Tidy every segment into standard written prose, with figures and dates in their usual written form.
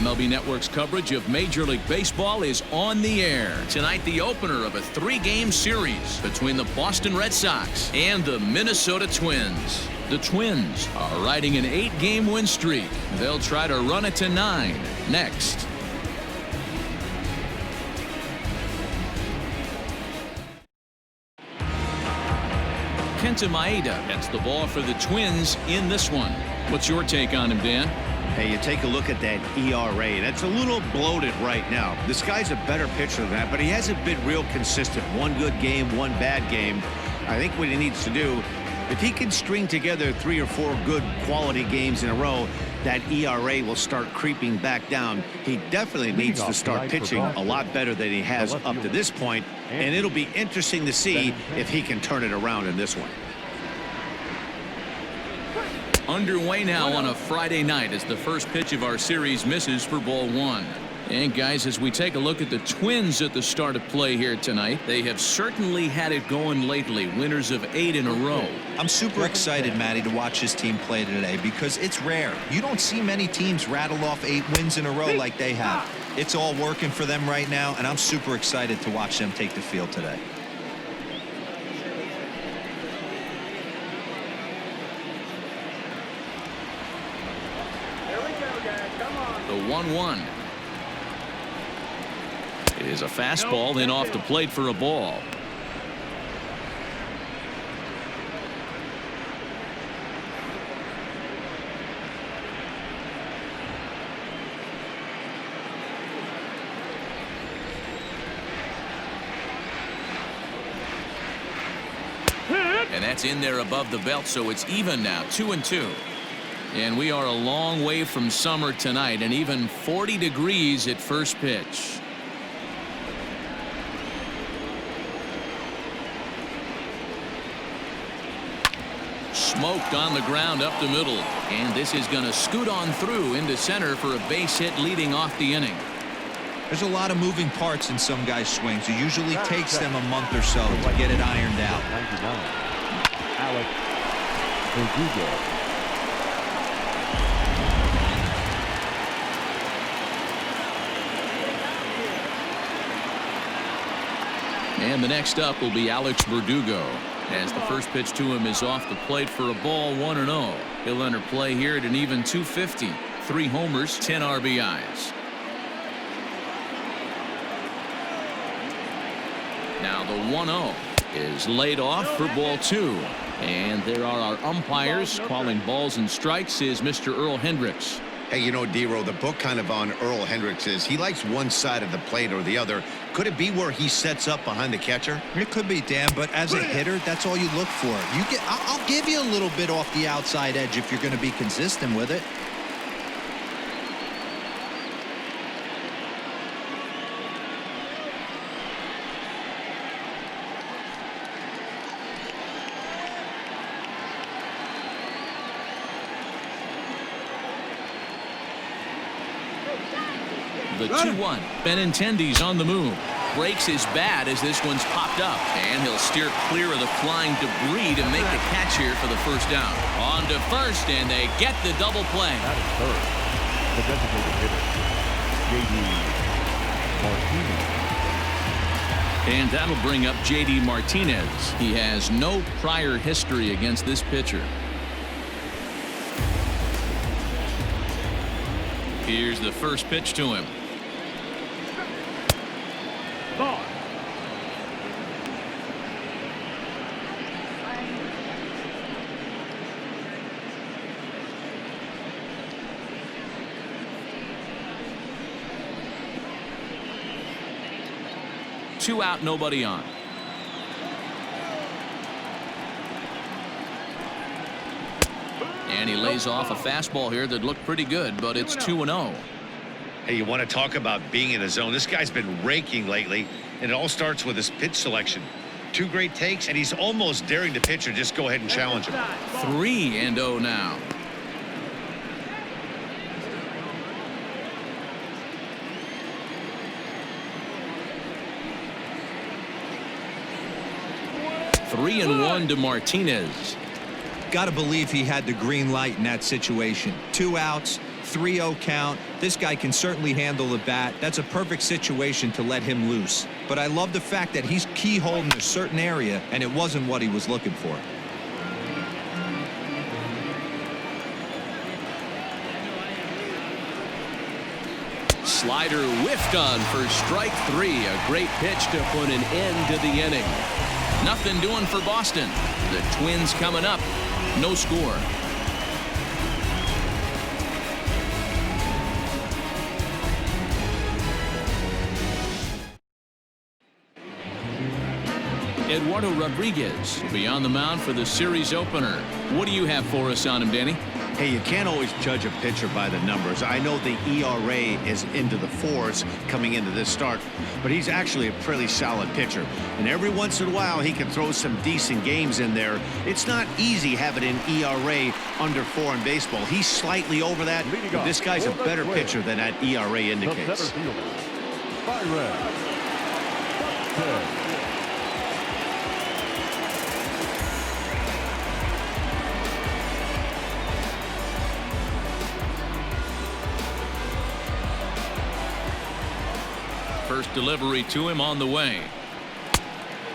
MLB Network's coverage of Major League Baseball is on the air. Tonight, the opener of a 3-game series between the Boston Red Sox and the Minnesota Twins. The Twins are riding an 8-game win streak. They'll try to run it to 9 next. Kenta Maeda gets the ball for the Twins in this one. What's your take on him, Dan? Hey, you take a look at that ERA. That's a little bloated right now. This guy's a better pitcher than that, but he hasn't been real consistent. One good game, one bad game. I think what he needs to do, if he can string together 3 or 4 good quality games in a row, that ERA will start creeping back down. He definitely needs to start pitching a lot better than he has up to this point, and it'll be interesting to see if he can turn it around in this one. Underway now on a Friday night as the first pitch of our series misses for ball 1. And guys, as we take a look at the Twins at the start of play here tonight, they have certainly had it going lately, winners of 8 in a row. I'm super excited, Matty, to watch this team play today because it's rare. You don't see many teams rattle off 8 wins in a row like they have. It's all working for them right now, and I'm super excited to watch them take the field today. The 1-1 is a fastball, then off the plate for a ball. And that's in there above the belt, so it's even now, 2-2. And we are a long way from summer tonight, and even 40 degrees at first pitch. Smoked on the ground up the middle, and this is going to scoot on through into center for a base hit leading off the inning. There's a lot of moving parts in some guys' swings. It usually takes them a month or so to get it ironed out. Alex Verdugo. And the next up will be Alex Verdugo, as the first pitch to him is off the plate for a ball, 1-0. He'll enter play here at an even 250. 3 homers, 10 RBIs. Now the 1-0 is laid off for ball 2. And there are our umpires calling balls and strikes is Mr. Earl Hendricks. Hey, you know, D-Row, the book kind of on Earl Hendricks is he likes one side of the plate or the other. Could it be where he sets up behind the catcher? It could be, Dan, but as a hitter, that's all you look for. I'll give you a little bit off the outside edge if you're going to be consistent with it. The 2-1. Benintendi's on the move. Breaks his bat as this one's popped up. And he'll steer clear of the flying debris to make the catch here for the first down. On to first, and they get the double play. That is third. The designated hitter, J.D. Martinez. And that'll bring up J.D. Martinez. He has no prior history against this pitcher. Here's the first pitch to him. Ball. Two out, nobody on. And he lays off a fastball here that looked pretty good, but it's 2-0. Hey, you want to talk about being in a zone? This guy's been raking lately, and it all starts with his pitch selection. 2 great takes, and he's almost daring the pitcher just go ahead and challenge him. 3-0 now. Three and 1 to Martinez. Got to believe he had the green light in that situation. 2 outs, 3-0 count. This guy can certainly handle the bat. That's a perfect situation to let him loose. But I love the fact that he's keyholing a certain area, and it wasn't what he was looking for. Slider whiffed on for strike 3. A great pitch to put an end to the inning. Nothing doing for Boston. The Twins coming up. No score. Eduardo Rodriguez will be on the mound for the series opener. What do you have for us on him, Danny? Hey, you can't always judge a pitcher by the numbers. I know the ERA is into the 4s coming into this start, but he's actually a pretty solid pitcher. And every once in a while, he can throw some decent games in there. It's not easy having an ERA under 4 in baseball. He's slightly over that, but this guy's a better pitcher than that ERA indicates. First delivery to him on the way.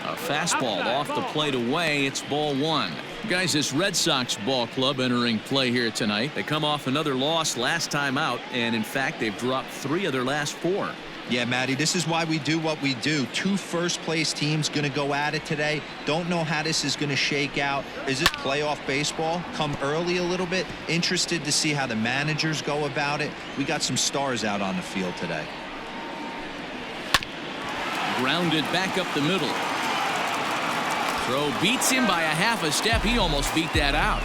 A fastball off the plate away. It's ball 1. Guys, this Red Sox ball club entering play here tonight. They come off another loss last time out, and in fact, they've dropped 3 of their last 4. Yeah, Matty, this is why we do what we do. 2 first-place teams going to go at it today. Don't know how this is going to shake out. Is it playoff baseball? Come early a little bit. Interested to see how the managers go about it. We got some stars out on the field today. Grounded back up the middle. Throw beats him by a half a step. He almost beat that out.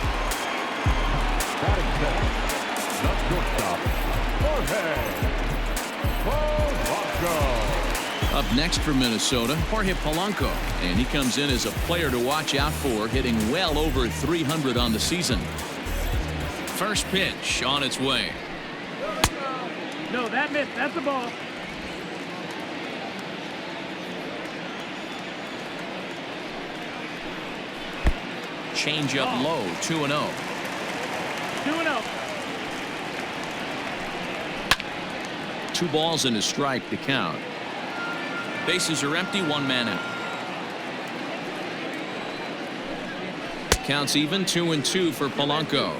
Up next for Minnesota, Jorge Polanco. And he comes in as a player to watch out for, hitting well over 300 on the season. First pitch on its way. No, that missed. That's the ball. Change up low, 2-0. 2-0. 2 balls and a strike to count. Bases are empty, 1 man out. Counts even, 2-2 for Polanco.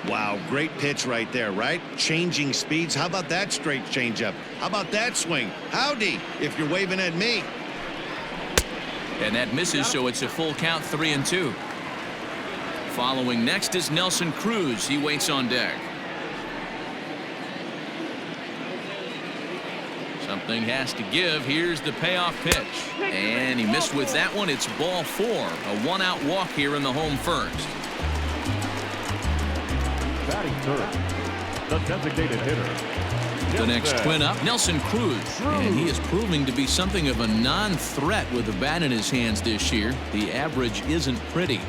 Wow, great pitch right there, right? Changing speeds. How about that straight changeup? How about that swing? Howdy, if you're waving at me. And that misses, so it's a full count, 3-2. Following next is Nelson Cruz. He waits on deck. Something has to give. Here's the payoff pitch. And he missed with that one. It's ball 4. A 1-out walk here in the home first. Batting third, the designated hitter. The next twin up, Nelson Cruz. And he is proving to be something of a non-threat with the bat in his hands this year. The average isn't pretty.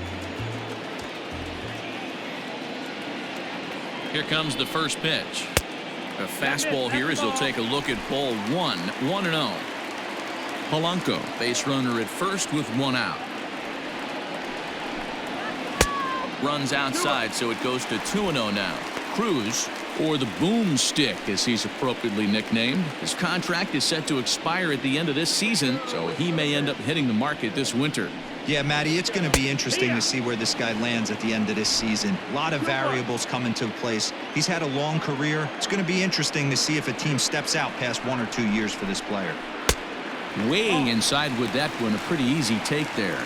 Here comes the first pitch. A fastball here as he'll take a look at ball 1. 1-0. Polanco, base runner at first with 1 out. Runs outside, so it goes to 2-0 now. Cruz, or the boomstick as he's appropriately nicknamed. His contract is set to expire at the end of this season, so he may end up hitting the market this winter. Yeah, Matty, it's going to be interesting to see where this guy lands at the end of this season. A lot of variables come into place. He's had a long career. It's going to be interesting to see if a team steps out past 1 or 2 years for this player. Way inside with that one. A pretty easy take there.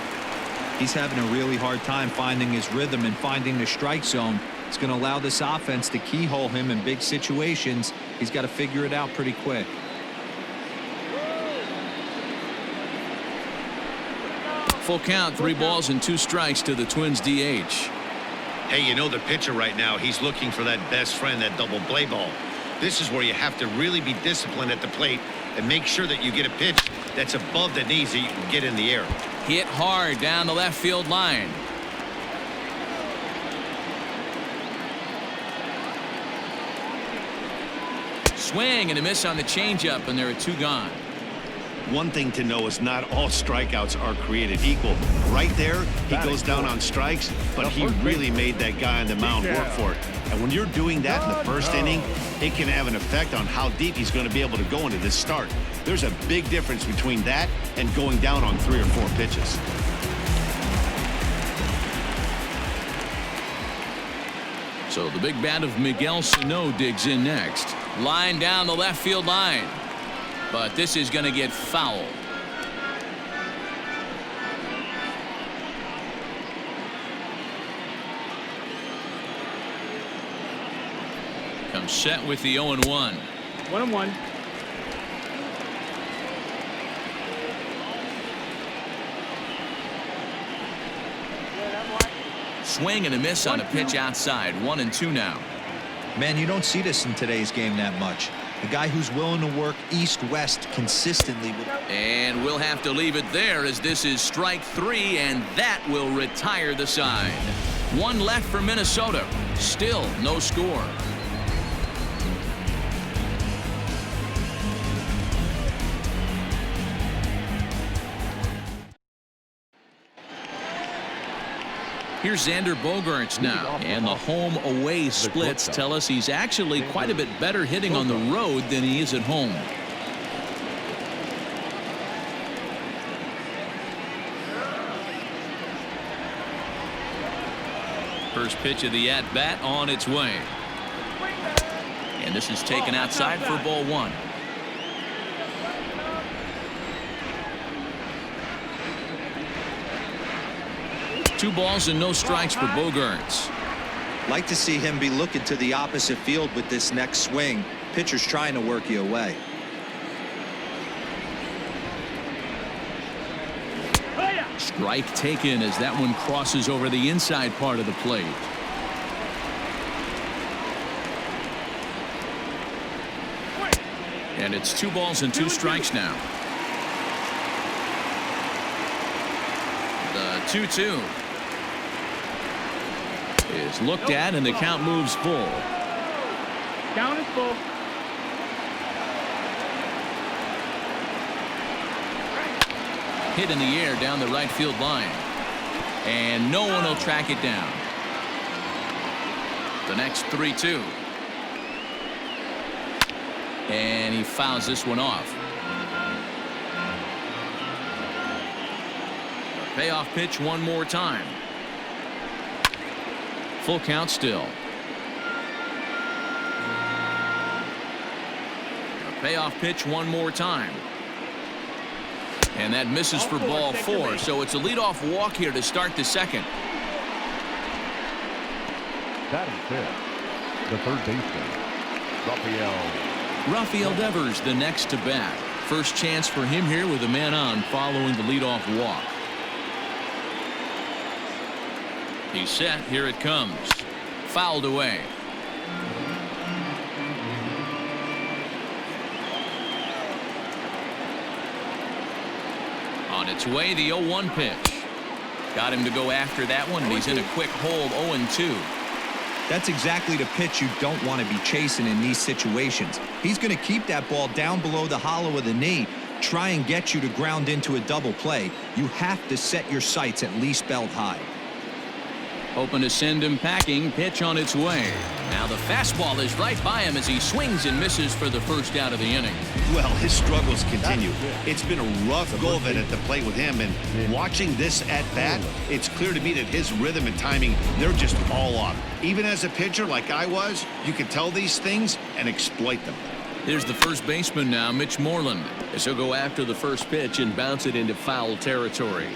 He's having a really hard time finding his rhythm and finding the strike zone. It's going to allow this offense to keyhole him in big situations. He's got to figure it out pretty quick. Full count, 3 balls and 2 strikes to the Twins DH. Hey, you know the pitcher right now, he's looking for that best friend, that double play ball. This is where you have to really be disciplined at the plate and make sure that you get a pitch that's above the knees that you can get in the air. Hit hard down the left field line. Swing and a miss on the changeup, and there are 2 gone. one thing to know is not all strikeouts are created equal. Right there, he goes down on strikes, but he really made that guy on the mound work for it. And when you're doing that in the first inning, it can have an effect on how deep he's going to be able to go into this start. There's a big difference between that and going down on 3 or 4 pitches. So the big bat of Miguel Sano digs in next. Line down the left field line. But this is going to get foul. Comes set with the 0-1. 1-1. Swing and a miss on a pitch outside. 1-2 now. Man, you don't see this in today's game that much. A guy who's willing to work east-west consistently. And we'll have to leave it there as this is strike 3, and that will retire the side. 1 left for Minnesota. Still no score. Here's Xander Bogaerts now, and the home-away splits tell us he's actually quite a bit better hitting on the road than he is at home. First pitch of the at-bat on its way. And this is taken outside for ball 1. Two balls and no strikes for Bogaerts. Like to see him be looking to the opposite field with this next swing. Pitcher's trying to work you away. Strike taken as that one crosses over the inside part of the plate. And it's 2 balls and 2 strikes now. The 2-2 is looked at, and the count moves full. Count is full. Hit in the air down the right field line, and no one will track it down. The next 3-2, and he fouls this one off. A payoff pitch one more time. Full count still. A payoff pitch one more time. And that misses for ball 4, so it's a leadoff walk here to start the second. Batting fifth, the third baseman, Rafael Devers the next to bat. First chance for him here with a man on following the leadoff walk. He's set. Here it comes. Fouled away. On its way, the 0-1 pitch. Got him to go after that one, and he's in a quick hold. 0-2. That's exactly the pitch you don't want to be chasing in these situations. He's going to keep that ball down below the hollow of the knee, try and get you to ground into a double play. You have to set your sights at least belt high. Hoping to send him packing. Pitch on its way. Now the fastball is right by him as he swings and misses for the first out of the inning. Well, his struggles continue. It's been a rough go of it at the plate with him, and watching this at bat, it's clear to me that his rhythm and timing, they're just all off. Even as a pitcher like I was, you can tell these things and exploit them. Here's the first baseman now, Mitch Moreland, as he'll go after the first pitch and bounce it into foul territory.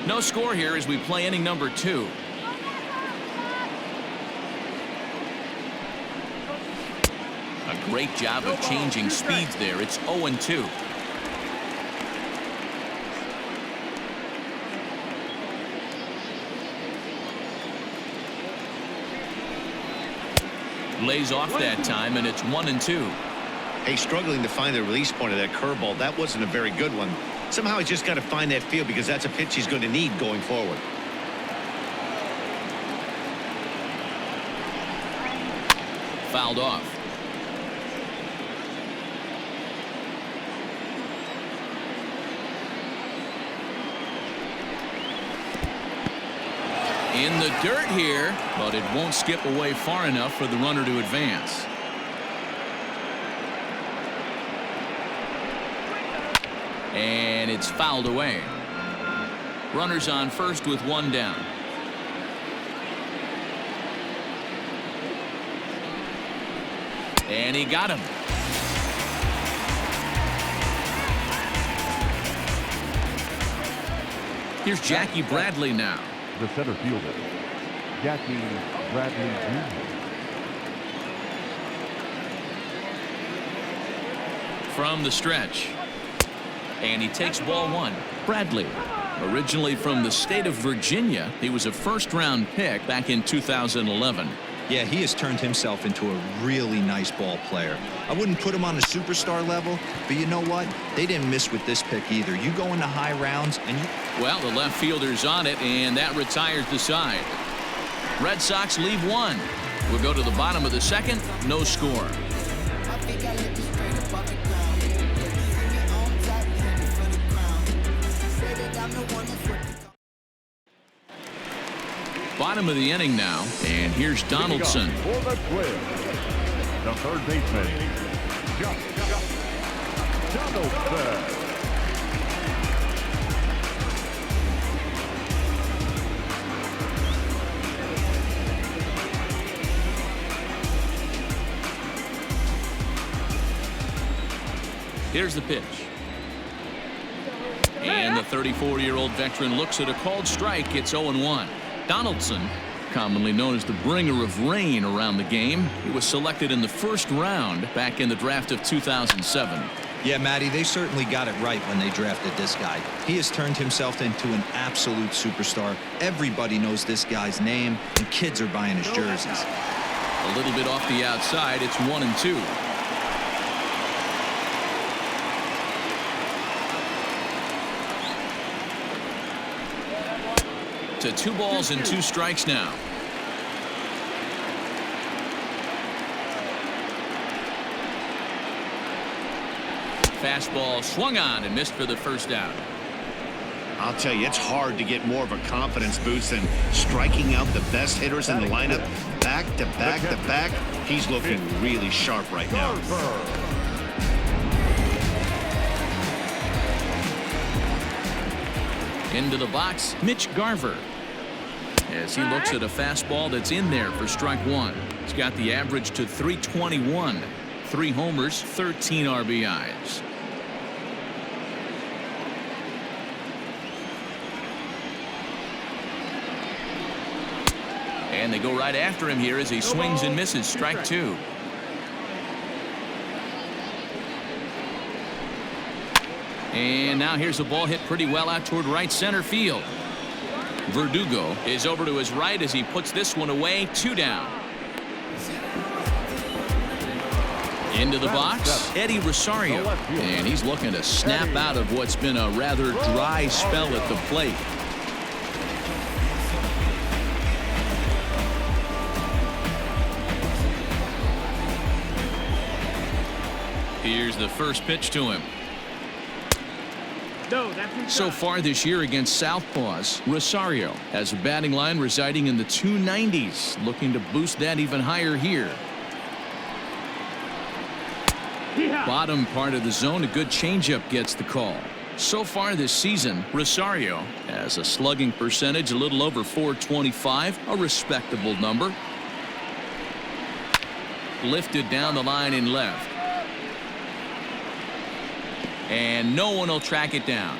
No score here as we play inning number 2. A great job of changing speeds there. It's 0-2. Lays off that time, and it's 1-2. Hey, struggling to find the release point of that curveball. That wasn't a very good one. Somehow he's just got to find that feel, because that's a pitch he's going to need going forward. Fouled off. In the dirt here, but it won't skip away far enough for the runner to advance. And it's fouled away. Runners on first with one down. And he got him. Here's Jackie Bradley now. The center fielder, Jackie Bradley Jr. From the stretch. And he takes ball one. Bradley, originally from the state of Virginia, he was a first-round pick back in 2011. Yeah, he has turned himself into a really nice ball player. I wouldn't put him on a superstar level, but you know what? They didn't miss with this pick either. You go into high rounds and you... Well, the left fielder's on it, and that retires the side. Red Sox leave one. We'll go to the bottom of the second. No score. Bottom of the inning now, and here's Donaldson. For the Twins, the third baseman, Donaldson. Here's the pitch. And the 34-year-old veteran looks at a called strike. It's 0-1. Donaldson, commonly known as the bringer of rain around the game, he was selected in the first round back in the draft of 2007. Yeah, Matty, they certainly got it right when they drafted this guy. He has turned himself into an absolute superstar. Everybody knows this guy's name, and kids are buying his jerseys. A little bit off the outside. It's 1-2. To 2 balls and 2 strikes now. Fastball swung on and missed for the first out. I'll tell you, it's hard to get more of a confidence boost than striking out the best hitters in the lineup back to back to back. He's looking really sharp right now. Into the box, Mitch Garver, as he looks at a fastball that's in there for strike one. He's got the average to 321. 3 homers, 13 RBIs. And they go right after him here as he swings and misses. Strike 2. And now here's a ball hit pretty well out toward right center field. Verdugo is over to his right as he puts this one away. 2 down. Into the box, Eddie Rosario, and he's looking to snap out of what's been a rather dry spell at the plate. Here's the first pitch to him. So far this year against Southpaws, Rosario has a batting line residing in the 290s, looking to boost that even higher here. Bottom part of the zone, a good changeup gets the call. So far this season, Rosario has a slugging percentage a little over .425, a respectable number. Lifted down the line in left. And no one will track it down.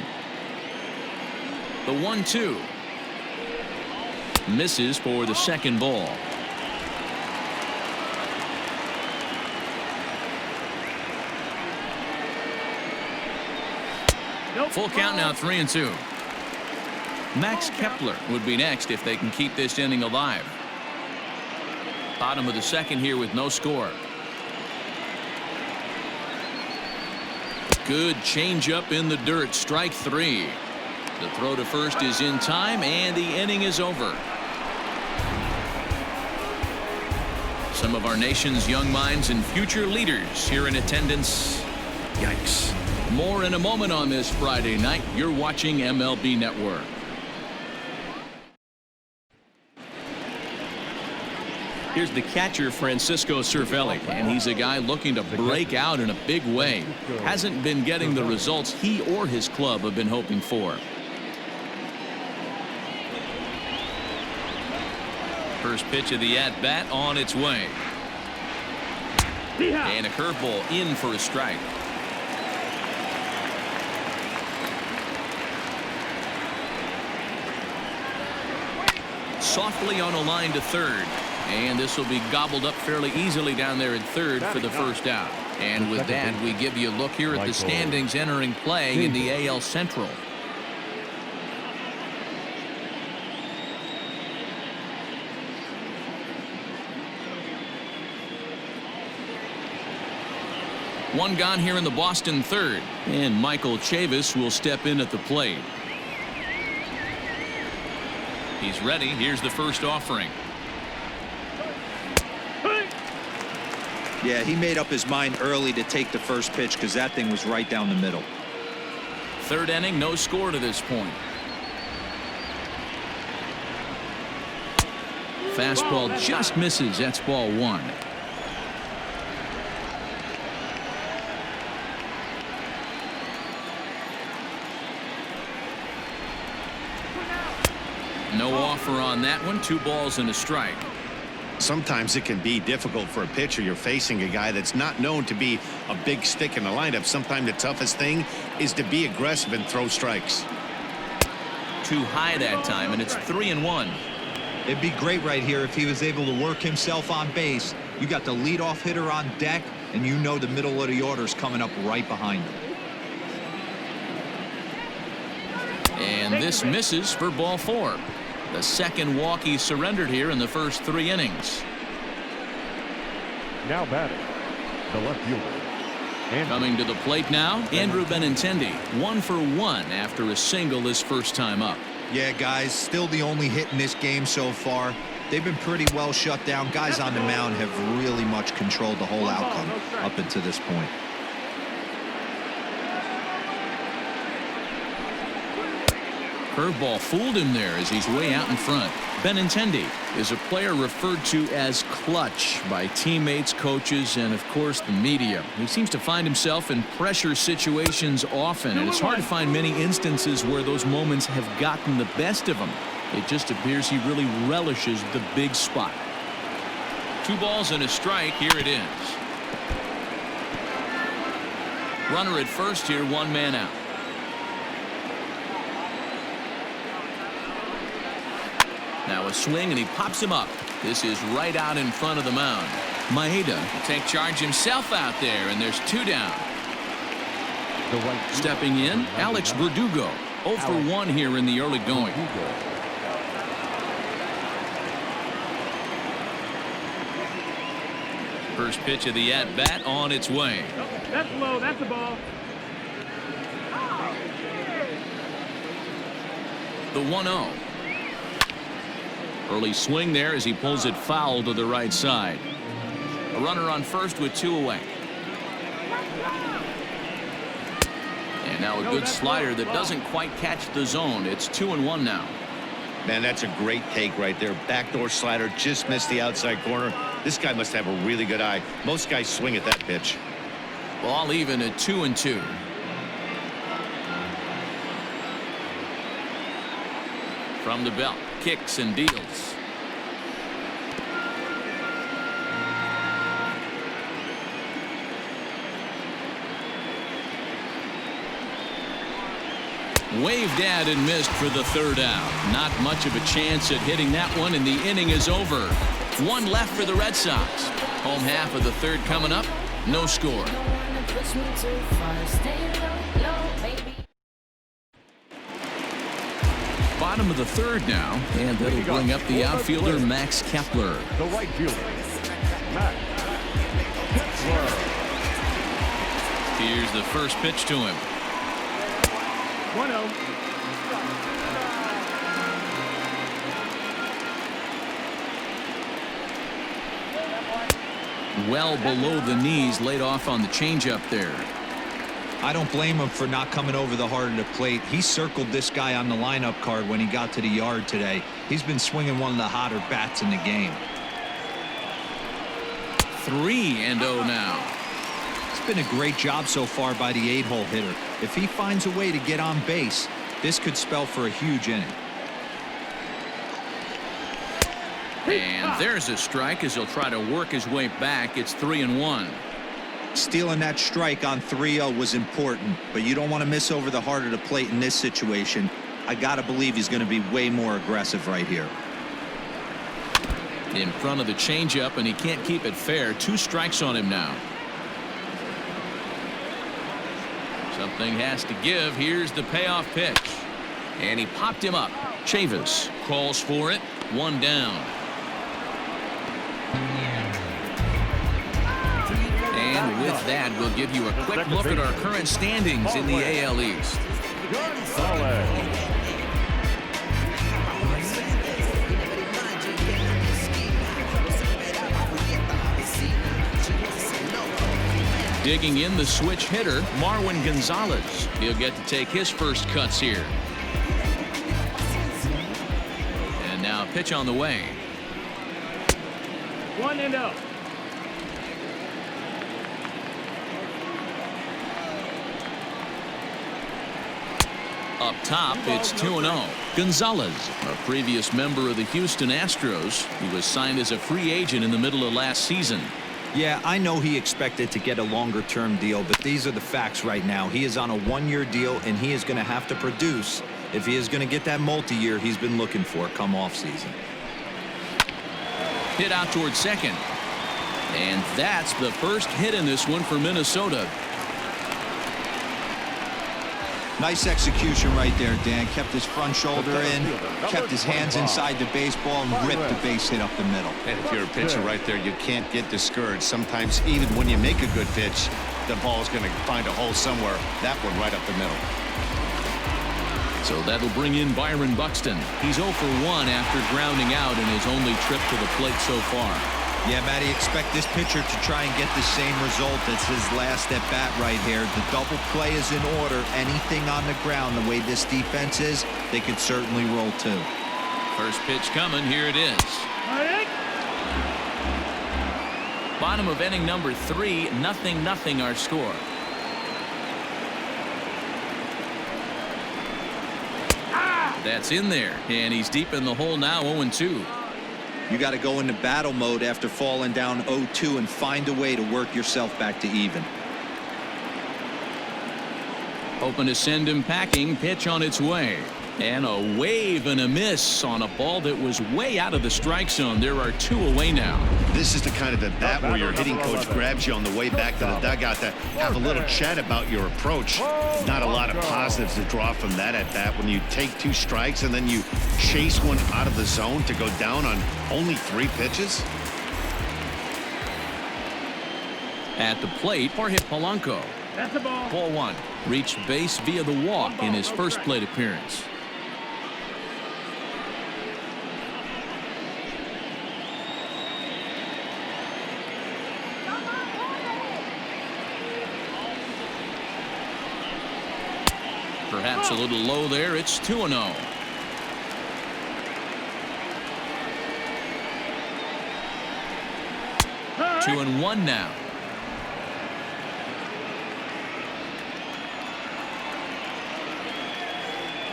The 1-2. Misses for the second ball. Full count now, 3-2. Max Kepler would be next if they can keep this inning alive. Bottom of the second here with no score. Good changeup in the dirt. Strike 3. The throw to first is in time, and the inning is over. Some of our nation's young minds and future leaders here in attendance. Yikes. More in a moment on this Friday night. You're watching MLB Network. Here's the catcher, Francisco Cervelli, and he's a guy looking to break out in a big way. Hasn't been getting the results he or his club have been hoping for. First pitch of the at-bat on its way. And a curveball in for a strike. Softly on a line to third. And this will be gobbled up fairly easily down there at third for the first out. And with that, we give you a look here at the standings entering play in the AL Central. One gone here in the Boston third. And Michael Chavis will step in at the plate. He's ready. Here's the first offering. Yeah, he made up his mind early to take the first pitch because that thing was right down the middle. Third inning, no score to this point. Fastball just misses. That's ball one. No offer on that one. 2 balls and a strike. Sometimes it can be difficult for a pitcher. You're facing a guy that's not known to be a big stick in the lineup. Sometimes the toughest thing is to be aggressive and throw strikes. Too high that time, and it's 3-1. It'd be great right here if he was able to work himself on base. You got the leadoff hitter on deck, and you know the middle of the order is coming up right behind him. And this misses for ball 4. The second walk he surrendered here in the first 3 innings. Now batting, the left fielder. Coming to the plate now, Andrew Benintendi, 1 for 1 after a single his first time up. Yeah, guys, still the only hit in this game so far. They've been pretty well shut down. Guys on the mound have really much controlled the whole outcome up until this point. Curveball fooled him there as he's way out in front. Benintendi is a player referred to as clutch by teammates, coaches, and of course the media. He seems to find himself in pressure situations often, and it's hard to find many instances where those moments have gotten the best of him. It just appears he really relishes the big spot. 2 balls and a strike. Here it is. Runner at first here, 1 man out. Now a swing, and he pops him up. This is right out in front of the mound. Maeda will take charge himself out there, and there's 2 down. Stepping in, Alex Verdugo. 0 for 1 here in the early going. First pitch of the at-bat on its way. That's low. That's a ball. The 1-0. Early swing there as he pulls it foul to the right side. A runner on first with 2 away. And now a good slider that doesn't quite catch the zone. It's 2-1 now. Man, that's a great take right there. Backdoor slider just missed the outside corner. This guy must have a really good eye. Most guys swing at that pitch. Ball even at 2-2. From the belt, kicks and deals. Waved at and missed for the 3rd out. Not much of a chance at hitting that one, and the inning is over. 1 left for the Red Sox. Home half of the 3rd coming up. No score. Bottom of the 3rd now, and that'll bring up the outfielder Max Kepler. The right fielder, Max Kepler. Here's the first pitch to him. 1-0. Well below the knees, laid off on the changeup there. I don't blame him for not coming over the heart of the plate. He circled this guy on the lineup card when he got to the yard today. He's been swinging one of the hotter bats in the game. 3-0 now. It's been a great job so far by the 8-hole hitter. If he finds a way to get on base, this could spell for a huge inning. And there's a strike as he'll try to work his way back. It's 3-1. Stealing that strike on 3-0 was important, but you don't want to miss over the heart of the plate in this situation. I got to believe he's going to be way more aggressive right here. In front of the changeup, and he can't keep it fair. 2 strikes on him now. Something has to give. Here's the payoff pitch. And he popped him up. Chavis calls for it. 1 down. And with that, we'll give you a quick look at our current standings in the AL East. Digging in the switch hitter, Marwin Gonzalez. He'll get to take his first cuts here. And now a pitch on the way. 1-0. Up top, it's 2-0. Gonzalez, a previous member of the Houston Astros. He was signed as a free agent in the middle of last season. Yeah, I know he expected to get a longer-term deal, but these are the facts right now. He is on a 1-year deal, and he is going to have to produce if he is going to get that multi-year he's been looking for come off-season. Hit out towards second. And that's the first hit in this one for Minnesota. Nice execution right there, Dan. Kept his front shoulder in, kept his hands inside the baseball, and ripped the base hit up the middle. And if you're a pitcher right there, you can't get discouraged. Sometimes even when you make a good pitch, the ball's going to find a hole somewhere. That one right up the middle. So that'll bring in Byron Buxton. He's 0 for 1 after grounding out in his only trip to the plate so far. Yeah, Matty, expect this pitcher to try and get the same result as his last at bat right here. The double play is in order. Anything on the ground, the way this defense is, they could certainly roll too. First pitch coming. Here it is. Bottom of inning number 3, 0-0 our score. That's in there, and he's deep in the hole now. 0-2. You got to go into battle mode after falling down 0-2 and find a way to work yourself back to even. Hoping to send him packing. Pitch on its way. And a wave and a miss on a ball that was way out of the strike zone. There are 2 away now. This is the kind of at bat where your hitting coach grabs you on the way back to the dugout to have a little chat about your approach. Not a lot of positives to draw from that at bat when you take 2 strikes and then you chase one out of the zone to go down on only 3 pitches. At the plate, Jorge Polanco. That's a ball. Ball 1. Reached base via the walk in his first plate appearance. Perhaps a little low there. It's 2-0. All right. 2-1 now.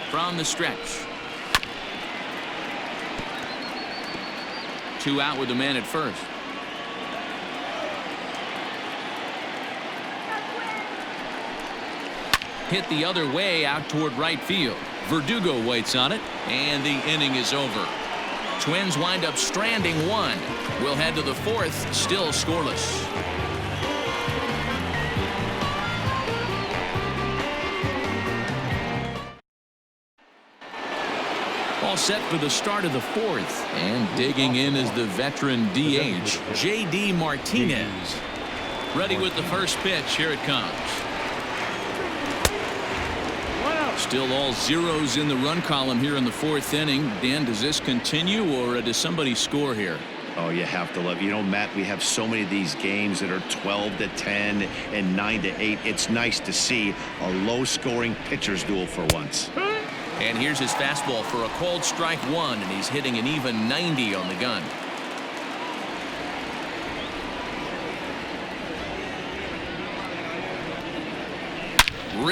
From the stretch. 2 out with the man at first. Hit the other way out toward right field. Verdugo waits on it, and the inning is over. Twins wind up stranding 1. We'll head to the 4th, still scoreless. All set for the start of the 4th, and digging in is the veteran DH, J.D. Martinez. Ready with the first pitch. Here it comes. Still all zeros in the run column here in the 4th inning. Dan, does this continue, or does somebody score here? Oh, you have to love. You know, Matt, we have so many of these games that are 12-10 and 9-8. It's nice to see a low-scoring pitcher's duel for once. And here's his fastball for a called strike 1, and he's hitting an even 90 on the gun.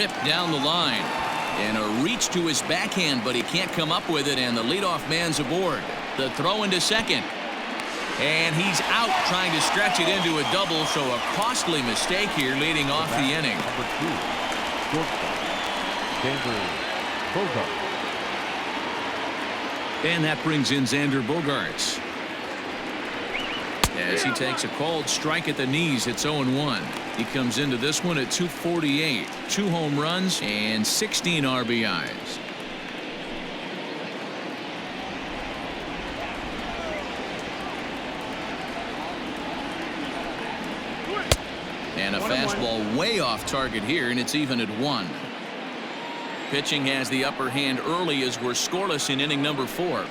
ripped down the line. And a reach to his backhand, but he can't come up with it, and the leadoff man's aboard. The throw into second. And he's out trying to stretch it into a double, so a costly mistake here leading off the inning. Number 2, shortstop, Xander Bogaerts. And that brings in Xander Bogaerts. As he takes a called strike at the knees, it's 0-1. He comes into this one at 248, 2 home runs and 16 RBIs. And a fastball way off target here, and it's even at 1. Pitching has the upper hand early as we're scoreless in inning number 4.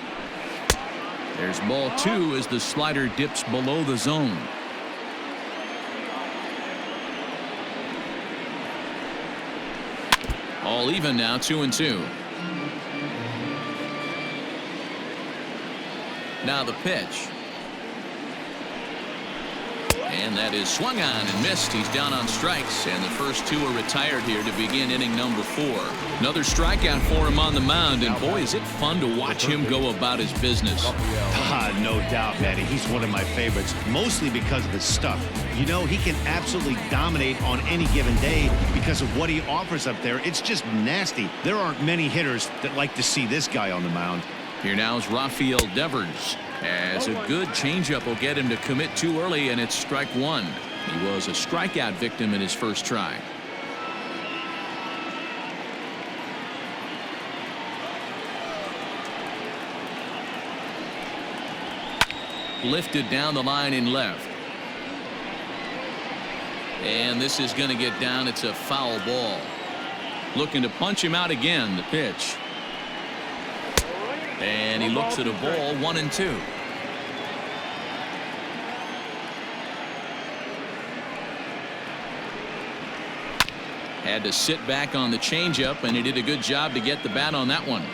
There's ball 2 as the slider dips below the zone. All even now, 2-2. Now the pitch. And that is swung on and missed. He's down on strikes, and the first 2 are retired here to begin inning number 4. Another strikeout for him on the mound, and boy, is it fun to watch him go about his business. No doubt, Matty. He's one of my favorites, mostly because of his stuff. You know, he can absolutely dominate on any given day because of what he offers up there. It's just nasty. There aren't many hitters that like to see this guy on the mound. Here now is Rafael Devers, as a good changeup will get him to commit too early, and it's strike 1. He was a strikeout victim in his first try. Lifted down the line in left. And this is going to get down. It's a foul ball. Looking to punch him out again. The pitch. And he looks at a ball, 1-2. Had to sit back on the changeup, and he did a good job to get the bat on that one.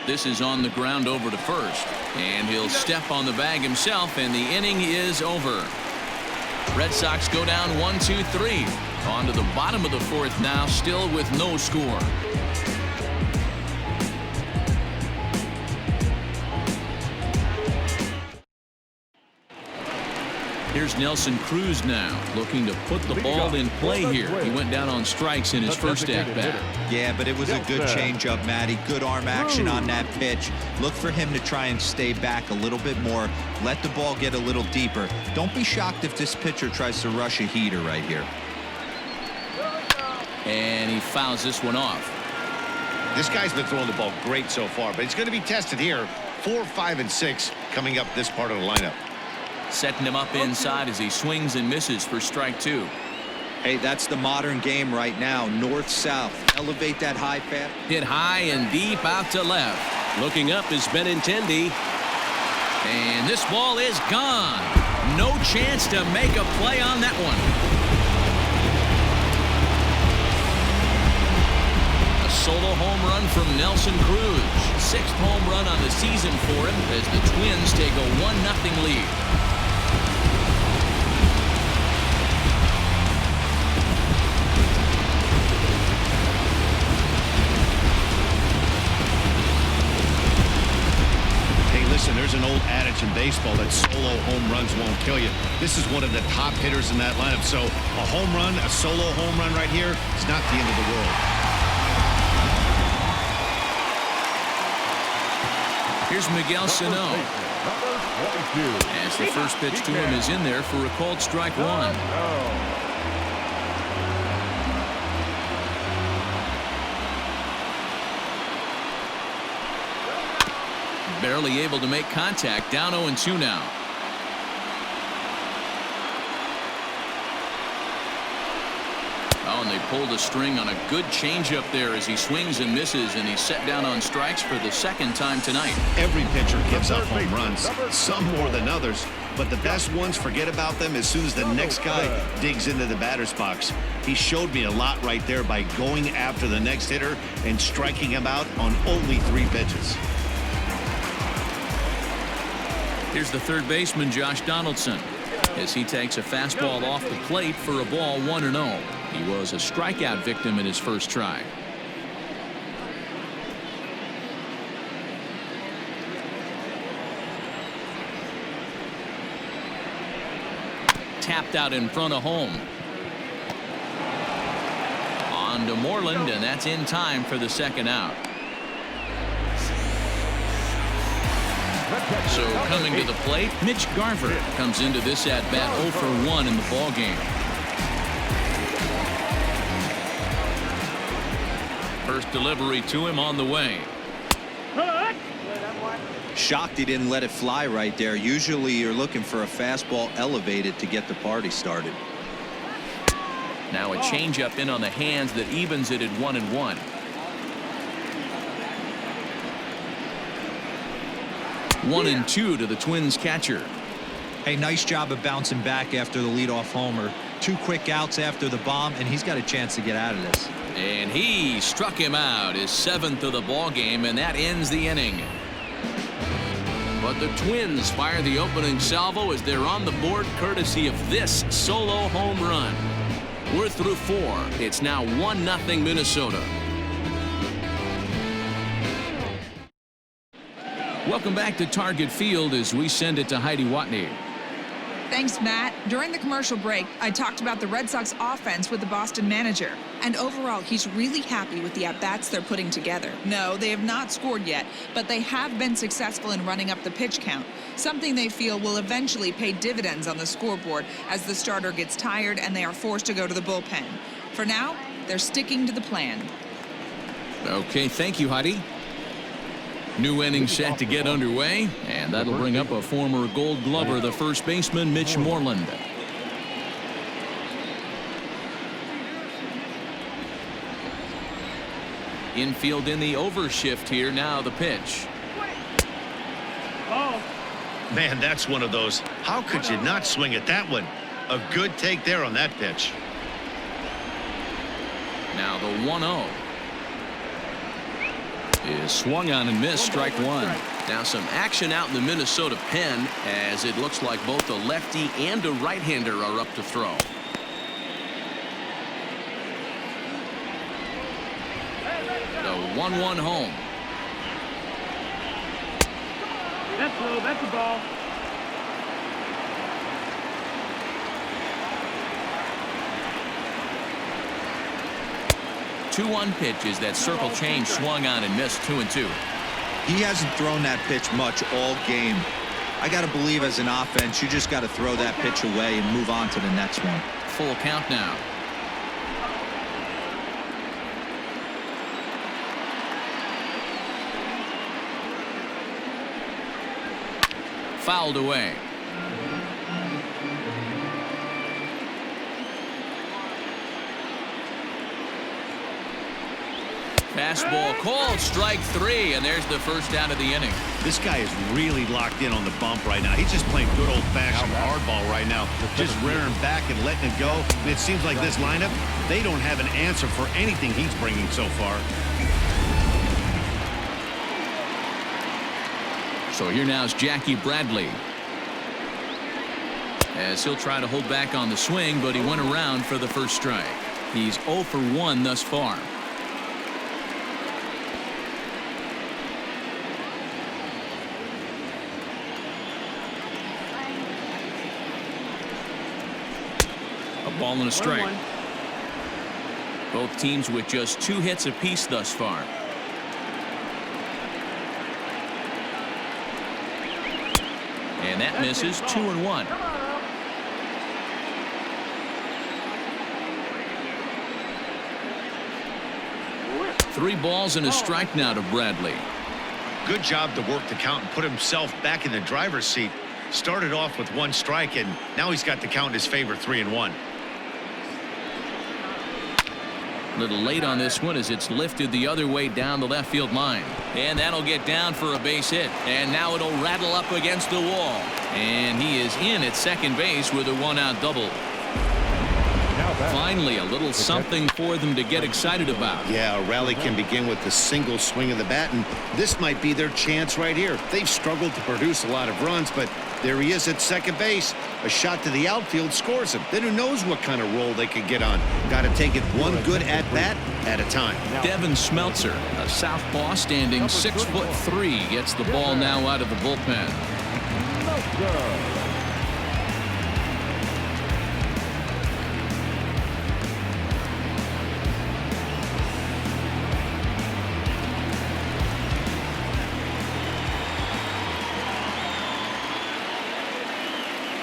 This is on the ground over to first, and he'll step on the bag himself, and the inning is over. Red Sox go down 1-2-3. On to the bottom of the 4th now, still with no score. Here's Nelson Cruz now, looking to put the ball in play here. He went down on strikes in his first at-bat. Yeah, but it was a good changeup, Matty. Good arm action on that pitch. Look for him to try and stay back a little bit more. Let the ball get a little deeper. Don't be shocked if this pitcher tries to rush a heater right here. And he fouls this one off. This guy's been throwing the ball great so far, but he's going to be tested here. 4, 5, and 6 coming up this part of the lineup. Setting him up inside as he swings and misses for strike 2. Hey, that's the modern game right now. North-south. Elevate that high fast. Hit high and deep out to left. Looking up is Benintendi. And this ball is gone. No chance to make a play on that one. A solo home run from Nelson Cruz. 6th home run on the season for him as the Twins take a 1-0 lead. Listen, there's an old adage in baseball that solo home runs won't kill you. This is one of the top hitters in that lineup. So a home run, a solo home run right here, is not the end of the world. Here's Miguel Sano. As the first pitch to him is in there for a called strike 1. Barely able to make contact. Down 0-2 now. Oh, and they pulled a string on a good changeup there as he swings and misses, and he's set down on strikes for the 2nd time tonight. Every pitcher gives up home runs, some more than others, but the best ones, forget about them as soon as the next guy digs into the batter's box. He showed me a lot right there by going after the next hitter and striking him out on only 3 pitches. Here's the third baseman, Josh Donaldson. as he takes a fastball off the plate for a ball 1-0. He was a strikeout victim in his first try. Tapped out in front of home. On to Moreland, and that's in time for the second out. So coming to the plate, Mitch Garver comes into this at bat 0 for 1 in the ball game. First delivery to him on the way. Shocked he didn't let it fly right there. Usually you're looking for a fastball elevated to get the party started. Now a changeup in on the hands that evens it at 1-1. One and two to the Twins catcher. Hey, nice job of bouncing back after the leadoff homer. 2 quick outs after the bomb, and he's got a chance to get out of this. And he struck him out, his 7th of the ball game, and that ends the inning. But the Twins fire the opening salvo as they're on the board courtesy of this solo home run. We're through 4. It's now 1-0 Minnesota. Welcome back to Target Field as we send it to Heidi Watney. Thanks, Matt. During the commercial break, I talked about the Red Sox offense with the Boston manager. And overall, he's really happy with the at-bats they're putting together. No, they have not scored yet, but they have been successful in running up the pitch count, something they feel will eventually pay dividends on the scoreboard as the starter gets tired and they are forced to go to the bullpen. For now, they're sticking to the plan. Okay, thank you, Heidi. New inning set to get underway, and that'll bring up a former Gold Glover, the first baseman, Mitch Moreland. Infield in the overshift here. Now the pitch. Man, that's one of those. How could you not swing at that one? A good take there on that pitch. Now the 1-0. Is swung on and missed, strike 1. Now some action out in the Minnesota pen as it looks like both a lefty and a right-hander are up to throw. The 1-1 home. That's low. That's a ball. Two-one pitches. That circle change swung on and missed. 2-2. He hasn't thrown that pitch much all game. I got to believe as an offense, you just got to throw that pitch away and move on to the next one. Full count now. Fouled away. Fastball called, strike 3, and there's the first out of the inning. This guy is really locked in on the bump right now. He's just playing good old-fashioned hardball right now, just rearing back and letting it go. And it seems like this lineup, they don't have an answer for anything he's bringing so far. So here now is Jackie Bradley, as he'll try to hold back on the swing, but he went around for the first strike. He's 0 for 1 thus far. A ball and a strike. Both teams with just 2 hits apiece thus far. And that misses. 2-1. Three balls and a strike now to Bradley. Good job to work the count and put himself back in the driver's seat. Started off with 1 strike, and now he's got the count in his favor, 3-1. A little late on this one as it's lifted the other way down the left field line. And that'll get down for a base hit. And now it'll rattle up against the wall. And he is in at second base with a 1-out double. Finally, a little something for them to get excited about. Yeah, a rally can begin with a single swing of the bat, and this might be their chance right here. They've struggled to produce a lot of runs, but there he is at second base. A shot to the outfield scores him. Then who knows what kind of roll they could get on. Got to take it one good at-bat at a time. Devin Smeltzer, a southpaw standing 6'3", gets the ball now out of the bullpen.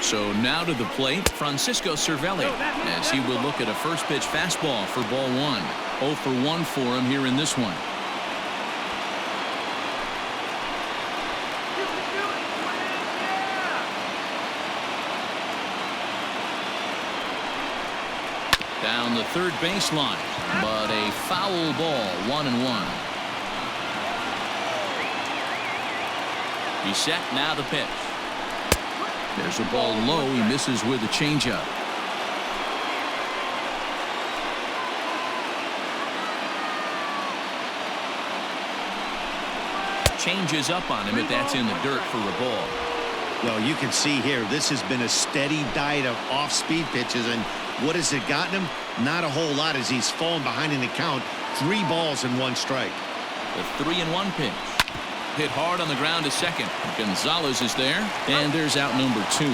So now to the plate, Francisco Cervelli, as he will look at a first pitch fastball for ball 1. 0 for 1 for him here in this one. Down the third baseline, but a foul ball, 1-1. He's set, now the pitch. There's a ball low. He misses with a changeup. Changes up on him if that's in the dirt for a ball. Well, you can see here, this has been a steady diet of off-speed pitches, and what has it gotten him? Not a whole lot as he's fallen behind in the count. 3 balls and 1 strike. The 3-1 pitch. Hit hard on the ground to second. Gonzalez is there, and there's out number 2.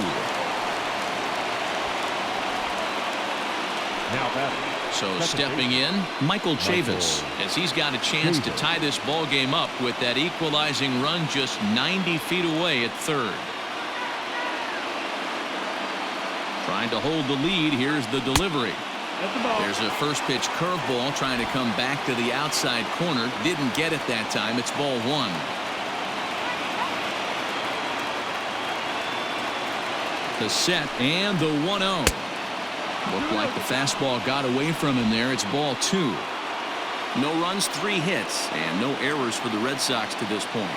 Now batting. So stepping in, Michael Chavis, as he's got a chance to tie this ball game up with that equalizing run just 90 feet away at third. Trying to hold the lead. Here's the delivery. There's a first pitch curveball trying to come back to the outside corner. Didn't get it that time. It's ball 1. The set and the 1-0. Looked like the fastball got away from him there. It's ball 2. No runs, 3 hits, and no errors for the Red Sox to this point.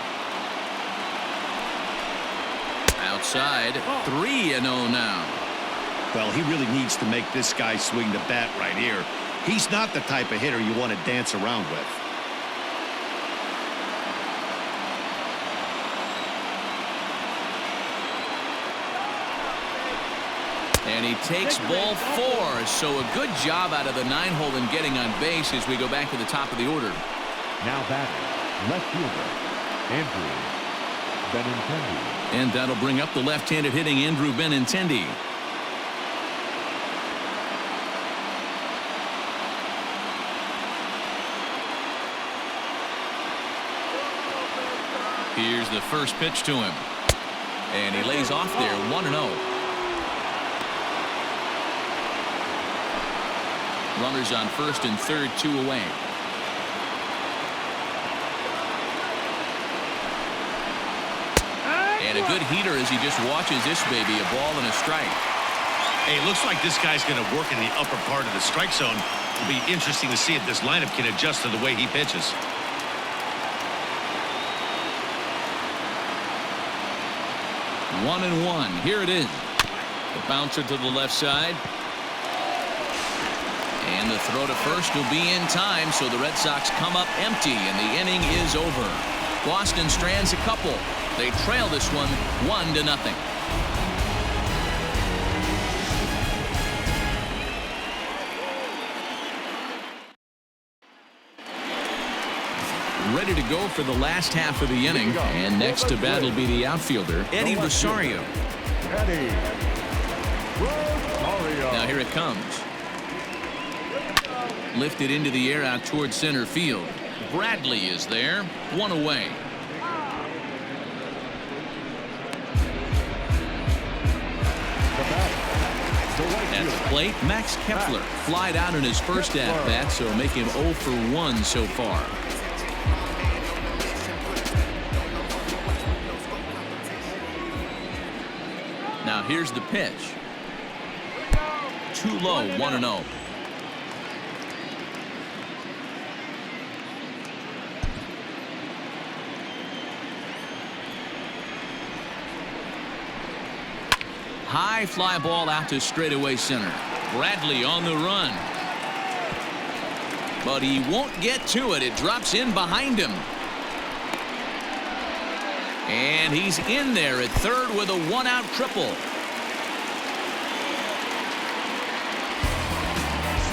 Outside, 3-0 now. Well, he really needs to make this guy swing the bat right here. He's not the type of hitter you want to dance around with. And he takes ball 4. So a good job out of the 9-hole in getting on base as we go back to the top of the order. Now batting, left fielder, Andrew Benintendi. And that'll bring up the left-handed hitting Andrew Benintendi. Here's the first pitch to him. And he lays off there, 1-0. Runners on first and third, 2 away. And a good heater as he just watches this baby, a ball and a strike. Hey, it looks like this guy's going to work in the upper part of the strike zone. It'll be interesting to see if this lineup can adjust to the way he pitches. One and one. Here it is. The bouncer to the left side. And the throw to first will be in time, so the Red Sox come up empty, and the inning is over. Boston strands a couple. They trail this one 1-0. Ready to go for the last half of the inning, and next to bat will be the outfielder, Eddie Rosario. Now here it comes. Lifted into the air out towards center field. Bradley is there, 1 away. At the plate, Max Kepler flied out in his first at-bat, so make him 0 for 1 so far. Now here's the pitch. Too low, 1-0. High fly ball out to straightaway center. Bradley on the run. But he won't get to it. It drops in behind him. And he's in there at third with a one-out triple.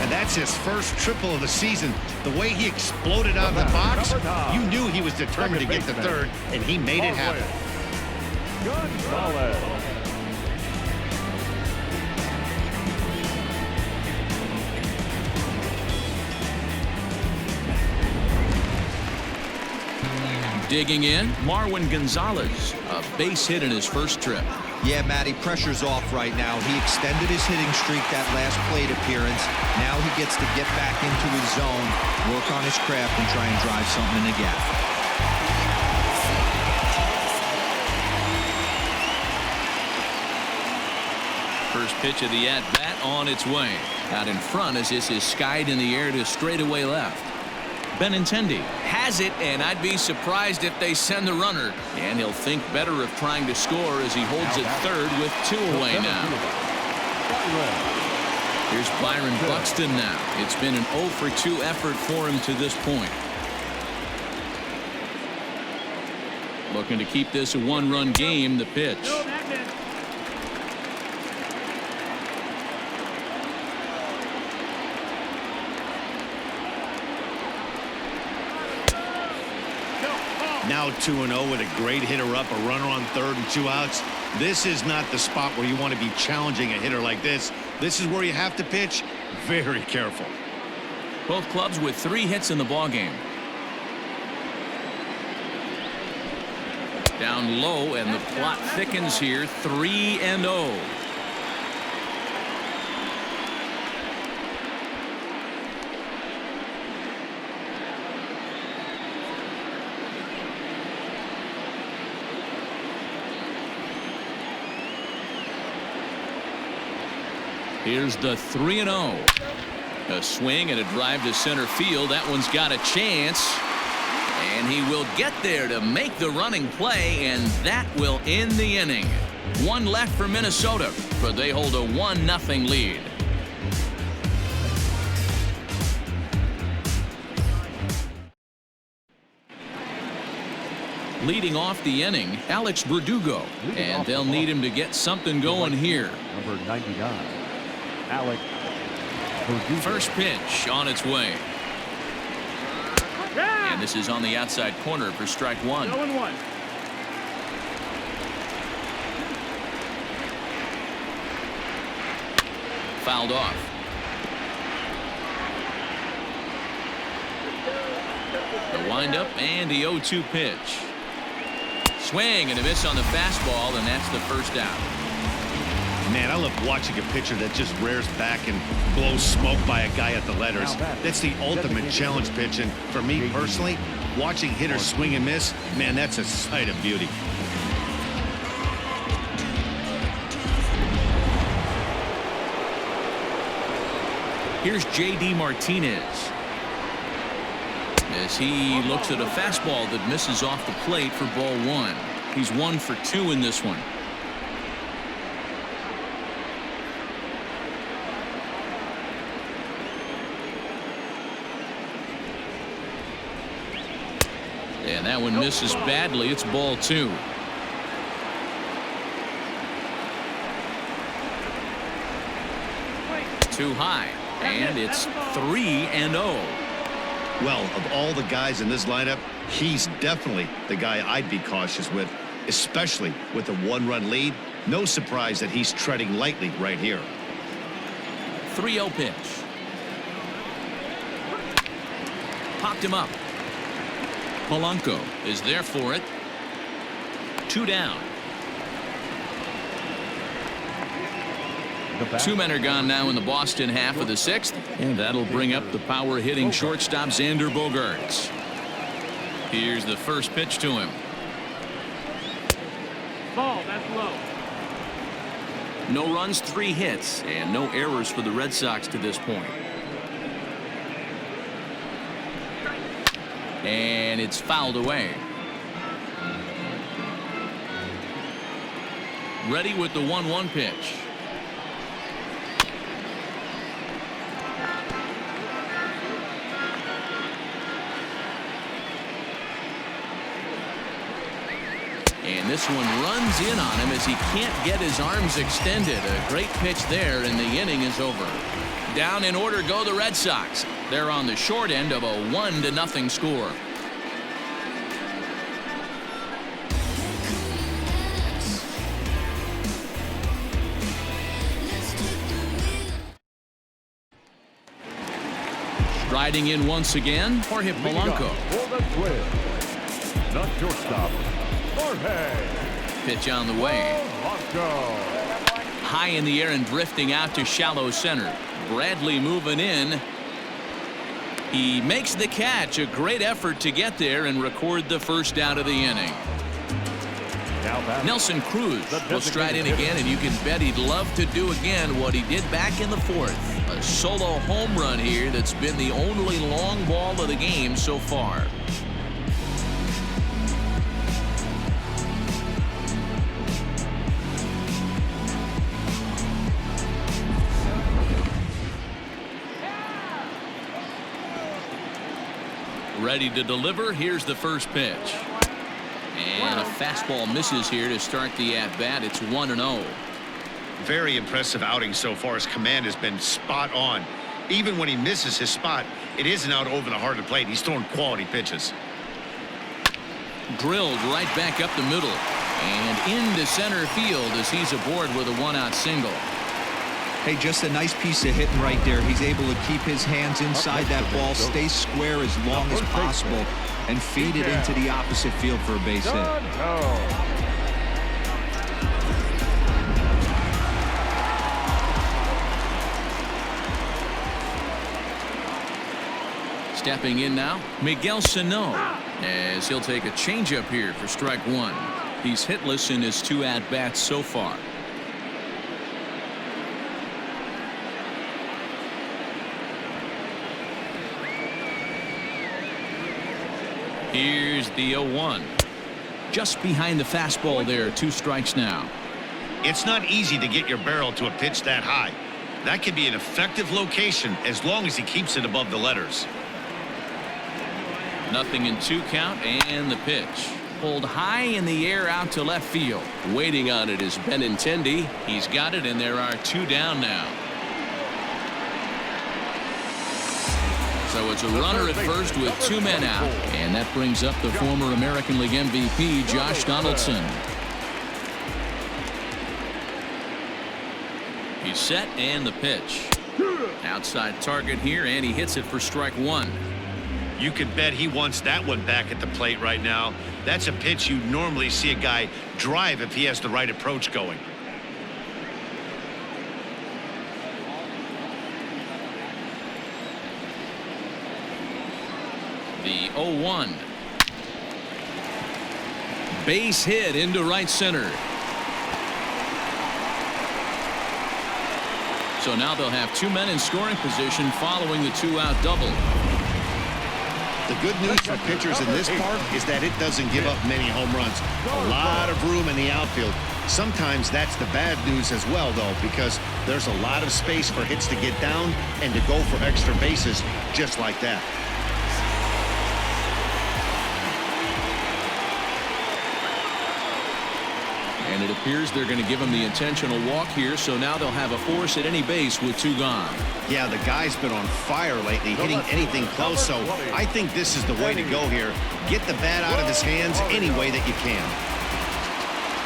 And that's his first triple of the season. The way he exploded out of the box, you knew he was determined to get to third, and he made it happen. Gonzalez. Digging in, Marwin Gonzalez, a base hit in his first trip. Yeah, Matty, pressure's off right now. He extended his hitting streak that last plate appearance. Now he gets to get back into his zone, work on his craft, and try and drive something in the gap. First pitch of the at-bat on its way. Out in front as this is skied in the air to straightaway left. Benintendi has it, and I'd be surprised if they send the runner. And he'll think better of trying to score as he holds it third with 2 away now. Here's Byron Buxton now. It's been an 0 for 2 effort for him to this point. Looking to keep this a 1-run game. The pitch. No, that missed. Now 2-0 with a great hitter up, a runner on third and 2 outs. This is not the spot where you want to be challenging a hitter like this. This is where you have to pitch very careful. Both clubs with 3 hits in the ballgame. Down low, and the plot thickens here. 3-0. Here's the 3-0. A swing and a drive to center field. That one's got a chance. And he will get there to make the running play, and that will end the inning. 1 left for Minnesota, but they hold a 1-0 lead. Leading off the inning, Alex Verdugo, and they'll need him to get something going here. Number 99, Alex Verdugo. First pitch on its way. And this is on the outside corner for strike 1. 0-1. Fouled off. The windup and the 0-2 pitch. Swing and a miss on the fastball, and that's the first out. Man, I love watching a pitcher that just rears back and blows smoke by a guy at the letters. That's the ultimate challenge pitch, and for me personally, watching hitters swing and miss, man, that's a sight of beauty. Here's J.D. Martinez as he looks at a fastball that misses off the plate for ball 1. He's 1 for 2 in this one. And that one misses badly. It's ball 2. Too high, and it's 3-0. Well, of all the guys in this lineup, he's definitely the guy I'd be cautious with, especially with a 1-run lead. No surprise that he's treading lightly right here. 3-0 pitch. Popped him up. Polanco is there for it. 2 down. 2 men are gone now in the Boston half of the 6th, and that'll bring up the power-hitting shortstop Xander Bogaerts. Here's the first pitch to him. Ball, that's low. No runs, 3 hits, and no errors for the Red Sox to this point. And it's fouled away. Ready with the 1-1 pitch. And this one runs in on him as he can't get his arms extended. A great pitch there, and the inning is over. Down in order go the Red Sox. They're on the short end of a 1-0 score. Riding in once again, Jorge Polanco. For the Twins, the shortstop, Jorge Pitch on the way. Polanco. High in the air and drifting out to shallow center. Bradley moving in. He makes the catch. A great effort to get there and record the first out of the inning. Nelson Cruz will stride in again, and you can bet he'd love to do again what he did back in the fourth. A solo home run here that's been the only long ball of the game so far. Ready to deliver. Here's the first pitch. And a fastball misses here to start the at-bat. It's 1-0. Very impressive outing so far. His command has been spot on. Even when he misses his spot, it isn't out over the heart of the plate. He's throwing quality pitches. Drilled right back up the middle and into center field as he's aboard with a 1-out single. Hey, just a nice piece of hitting right there. He's able to keep his hands inside that ball, stay square as long as possible, and feed it into the opposite field for a base hit. Stepping in now, Miguel Sano, as he'll take a changeup here for strike one. He's hitless in his 2 at-bats so far. Here's the 0-1. Just behind the fastball there. 2 strikes now. It's not easy to get your barrel to a pitch that high. That can be an effective location as long as he keeps it above the letters. 0-2 count, and the pitch. Pulled high in the air out to left field. Waiting on it is Benintendi. He's got it, and there are 2 down now. So it's a runner at first with 2 men out. And that brings up the former American League MVP, Josh Donaldson. He's set, and the pitch. Outside target here, and he hits it for strike 1. You can bet he wants that one back at the plate right now. That's a pitch you normally see a guy drive if he has the right approach going. The 0-1. Base hit into right center. So now they'll have 2 men in scoring position following the 2-out double. The good news for pitchers in this park is that it doesn't give up many home runs. A lot of room in the outfield. Sometimes that's the bad news as well, though, because there's a lot of space for hits to get down and to go for extra bases just like that. And it appears they're going to give him the intentional walk here, so now they'll have a force at any base with 2 gone. Yeah, the guy's been on fire lately, hitting anything close, so I think this is the way to go here. Get the bat out of his hands any way that you can.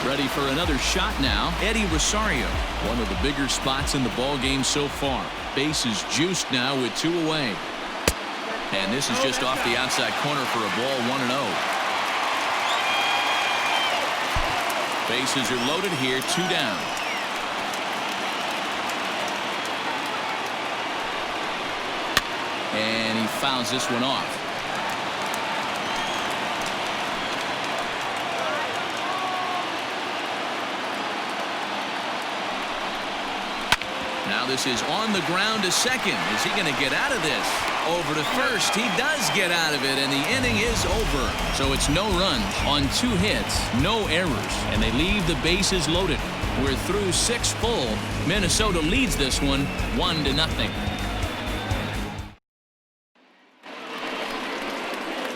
Ready for another shot now, Eddie Rosario. One of the bigger spots in the ball game so far. Base is juiced now with 2 away. And this is just off the outside corner for a ball, 1-0. Bases are loaded here, 2 down. And he fouls this one off. Now Now this is on the ground to second. Is he going to get out of this? Over to first. He does get out of it, and the inning is over. So it's no runs on 2 hits, no errors, and they leave the bases loaded. We're through 6 full. Minnesota leads this one 1-0.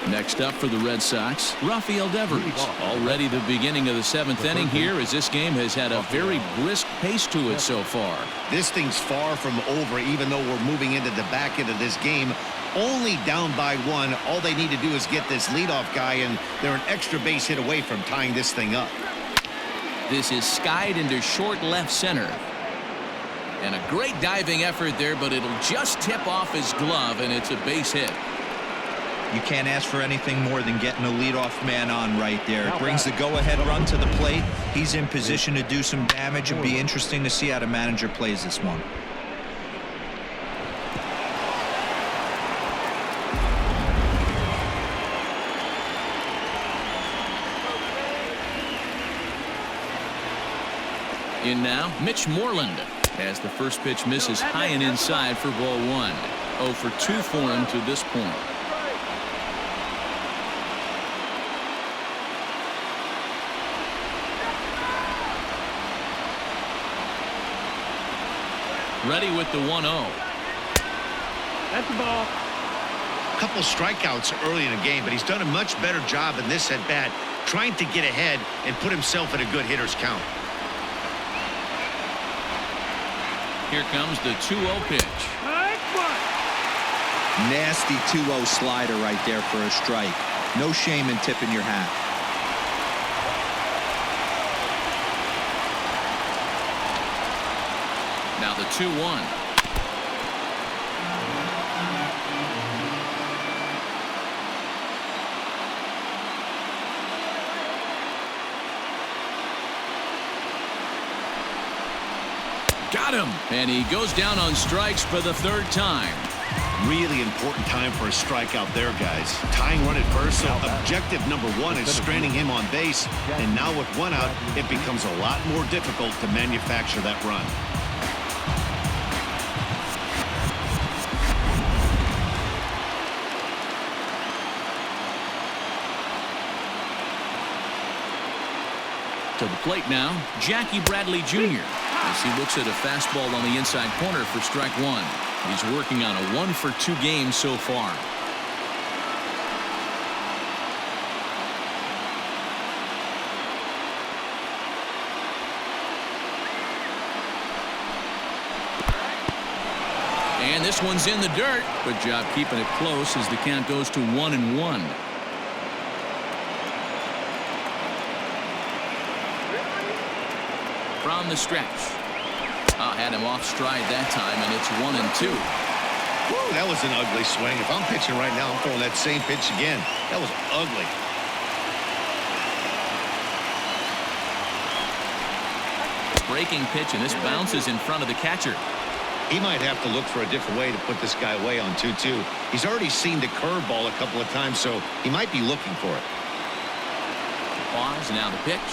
Next up for the Red Sox, Rafael Devers. Already the beginning of the 7th inning here, as this game has had a very brisk pace to it so far. This thing's far from over, even though we're moving into the back end of this game. Only down by 1. All they need to do is get this leadoff guy, and they're an extra base hit away from tying this thing up. This is skied into short left center. And a great diving effort there, but it'll just tip off his glove, and it's a base hit. You can't ask for anything more than getting a leadoff man on right there. It brings the go-ahead run to the plate. He's in position to do some damage. It'll be interesting to see how the manager plays this one. In now, Mitch Moreland, as the first pitch misses high and inside for ball 1. 0 for 2 for him to this point. Ready with the 1-0. That's the ball. A couple strikeouts early in the game, but he's done a much better job in this at-bat, trying to get ahead and put himself in a good hitter's count. Here comes the 2-0 pitch. Nasty 2-0 slider right there for a strike. No shame in tipping your hat. Now the 2-1. Got him, and he goes down on strikes for the 3rd time. Really important time for a strikeout there, guys. Tying run at first, so objective number 1 is stranding him on base. And now with 1 out, it becomes a lot more difficult to manufacture that run. To the plate now, Jackie Bradley Jr. as he looks at a fastball on the inside corner for strike 1. He's working on a 1 for 2 game so far. And this one's in the dirt. Good job keeping it close as the count goes to 1-1. From the stretch. Had him off stride that time, and it's 1-2. Whoa, that was an ugly swing. If I'm pitching right now, I'm throwing that same pitch again. That was ugly. Breaking pitch, and this bounces in front of the catcher. He might have to look for a different way to put this guy away on 2-2. He's already seen the curveball a couple of times, so he might be looking for it. Pause, now the pitch.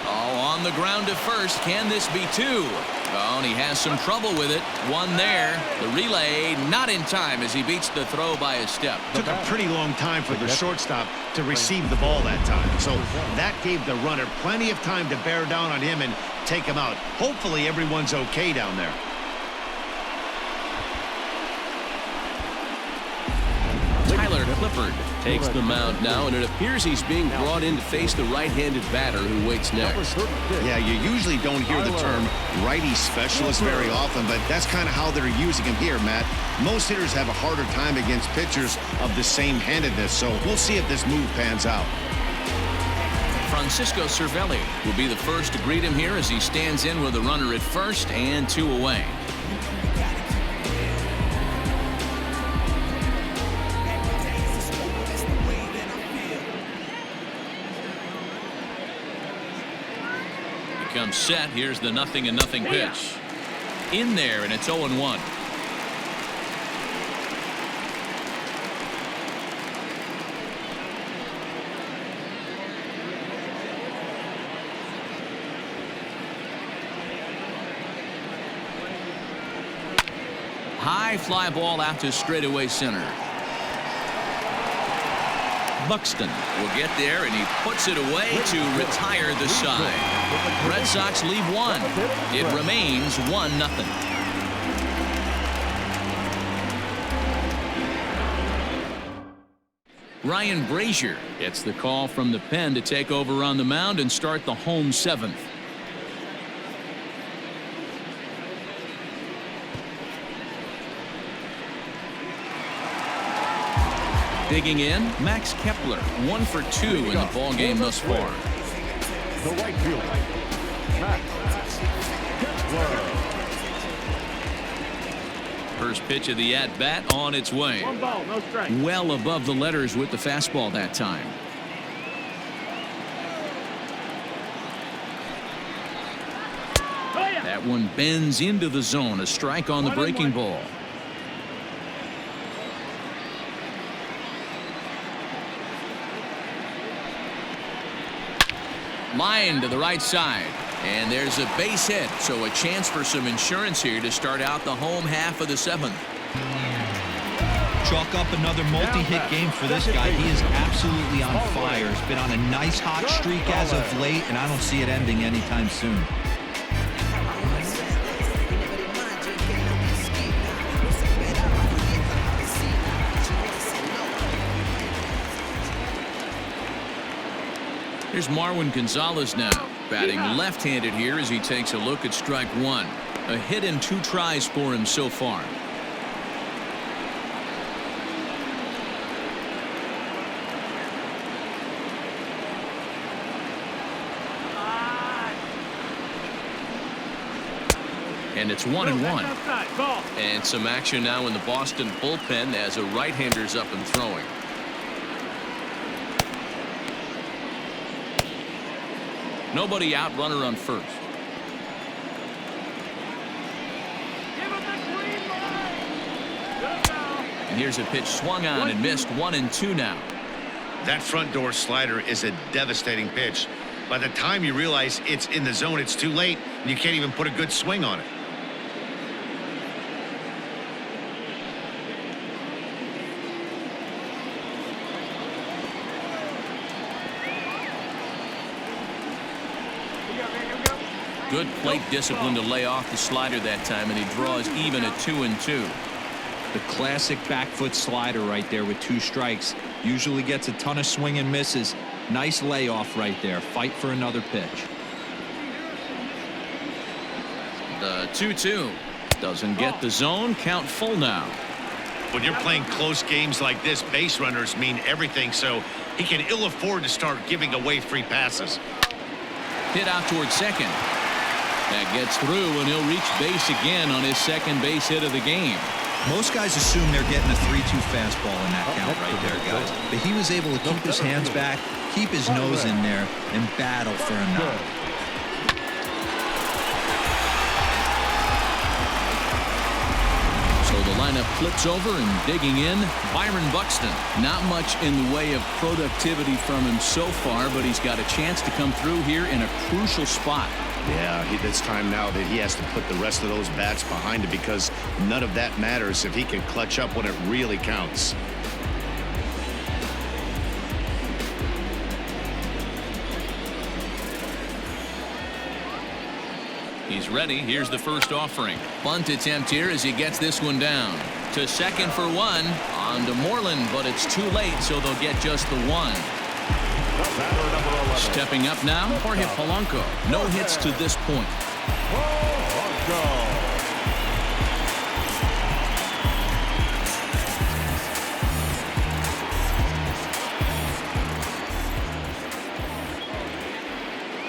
On the ground to first. Can this be 2? And he has some trouble with it. 1 there. The relay not in time as he beats the throw by a step. Took a pretty long time for the shortstop to receive the ball that time. So that gave the runner plenty of time to bear down on him and take him out. Hopefully everyone's okay down there. Clifford takes the mound now, and it appears he's being brought in to face the right-handed batter who waits next. Yeah, you usually don't hear the term righty specialist very often, but that's kind of how they're using him here, Matt. Most hitters have a harder time against pitchers of the same handedness, so we'll see if this move pans out. Francisco Cervelli will be the first to greet him here as he stands in with a runner at first and 2 away. Comes set. Here's the 0-0 pitch. In there, and it's 0-1. high fly ball out to straightaway center. Buxton will get there, and he puts it away to retire the side. Red Sox lead one. It remains 1-0. Ryan Brazier gets the call from the pen to take over on the mound and start the home seventh. Digging in, Max Kepler, 1 for 2 in the ball game thus far. The right fielder, Max Kepler. First pitch of the at-bat on its way. 1 ball, no strike. Well above the letters with the fastball that time. Oh, yeah. That one bends into the zone. A strike on the breaking ball. Line to the right side. And there's a base hit, so a chance for some insurance here to start out the home half of the seventh. Chalk up another multi-hit game for this guy. He is absolutely on fire. He's been on a nice hot streak as of late, and I don't see it ending anytime soon. Here's Marwin Gonzalez now, batting left-handed here as he takes a look at strike one. A hit and 2 tries for him so far. And it's 1-1. And some action now in the Boston bullpen as a right-hander's up and throwing. Nobody out, runner on first. And here's a pitch swung on and missed. 1-2 now. That front door slider is a devastating pitch. By the time you realize it's in the zone, it's too late, and you can't even put a good swing on it. Good plate discipline to lay off the slider that time, and he draws even at 2-2. The classic back foot slider right there with 2 strikes. Usually gets a ton of swing and misses. Nice layoff right there. Fight for another pitch. The 2-2 doesn't get the zone. Count full now. When you're playing close games like this, base runners mean everything, so he can ill afford to start giving away free passes. Hit out towards second. That gets through, and he'll reach base again on his second base hit of the game. Most guys assume they're getting a 3-2 fastball in that count right there, guys. But he was able to keep his hands back, keep his nose in there, and battle for a knock. So the lineup flips over, and digging in, Byron Buxton. Not much in the way of productivity from him so far, but he's got a chance to come through here in a crucial spot. Yeah, it's time now that he has to put the rest of those bats behind him, because none of that matters if he can clutch up when it really counts. He's ready. Here's the first offering. Bunt attempt here as he gets this one down. To second for 1. On to Moreland, but it's too late, so they'll get just the 1. Stepping up now, Jorge Polanco. No hits to this point.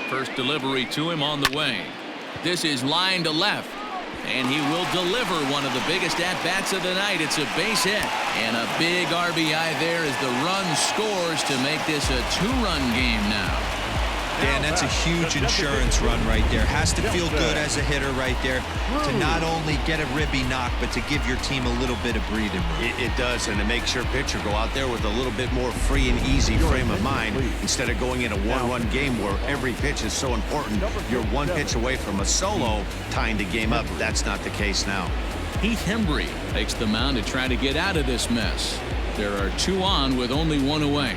First delivery to him on the way. This is line to left. And he will deliver one of the biggest at-bats of the night. It's a base hit. And a big RBI there as the run scores to make this a 2-run game now. Dan, that's a huge insurance run right there. Has to feel good as a hitter right there to not only get a ribby knock, but to give your team a little bit of breathing room. It does, and it makes your pitcher go out there with a little bit more free and easy frame of mind instead of going in a 1-run game where every pitch is so important. You're 1 pitch away from a solo tying the game up. That's not the case now. Heath Hembry takes the mound to try to get out of this mess. There are 2 on with only 1 away.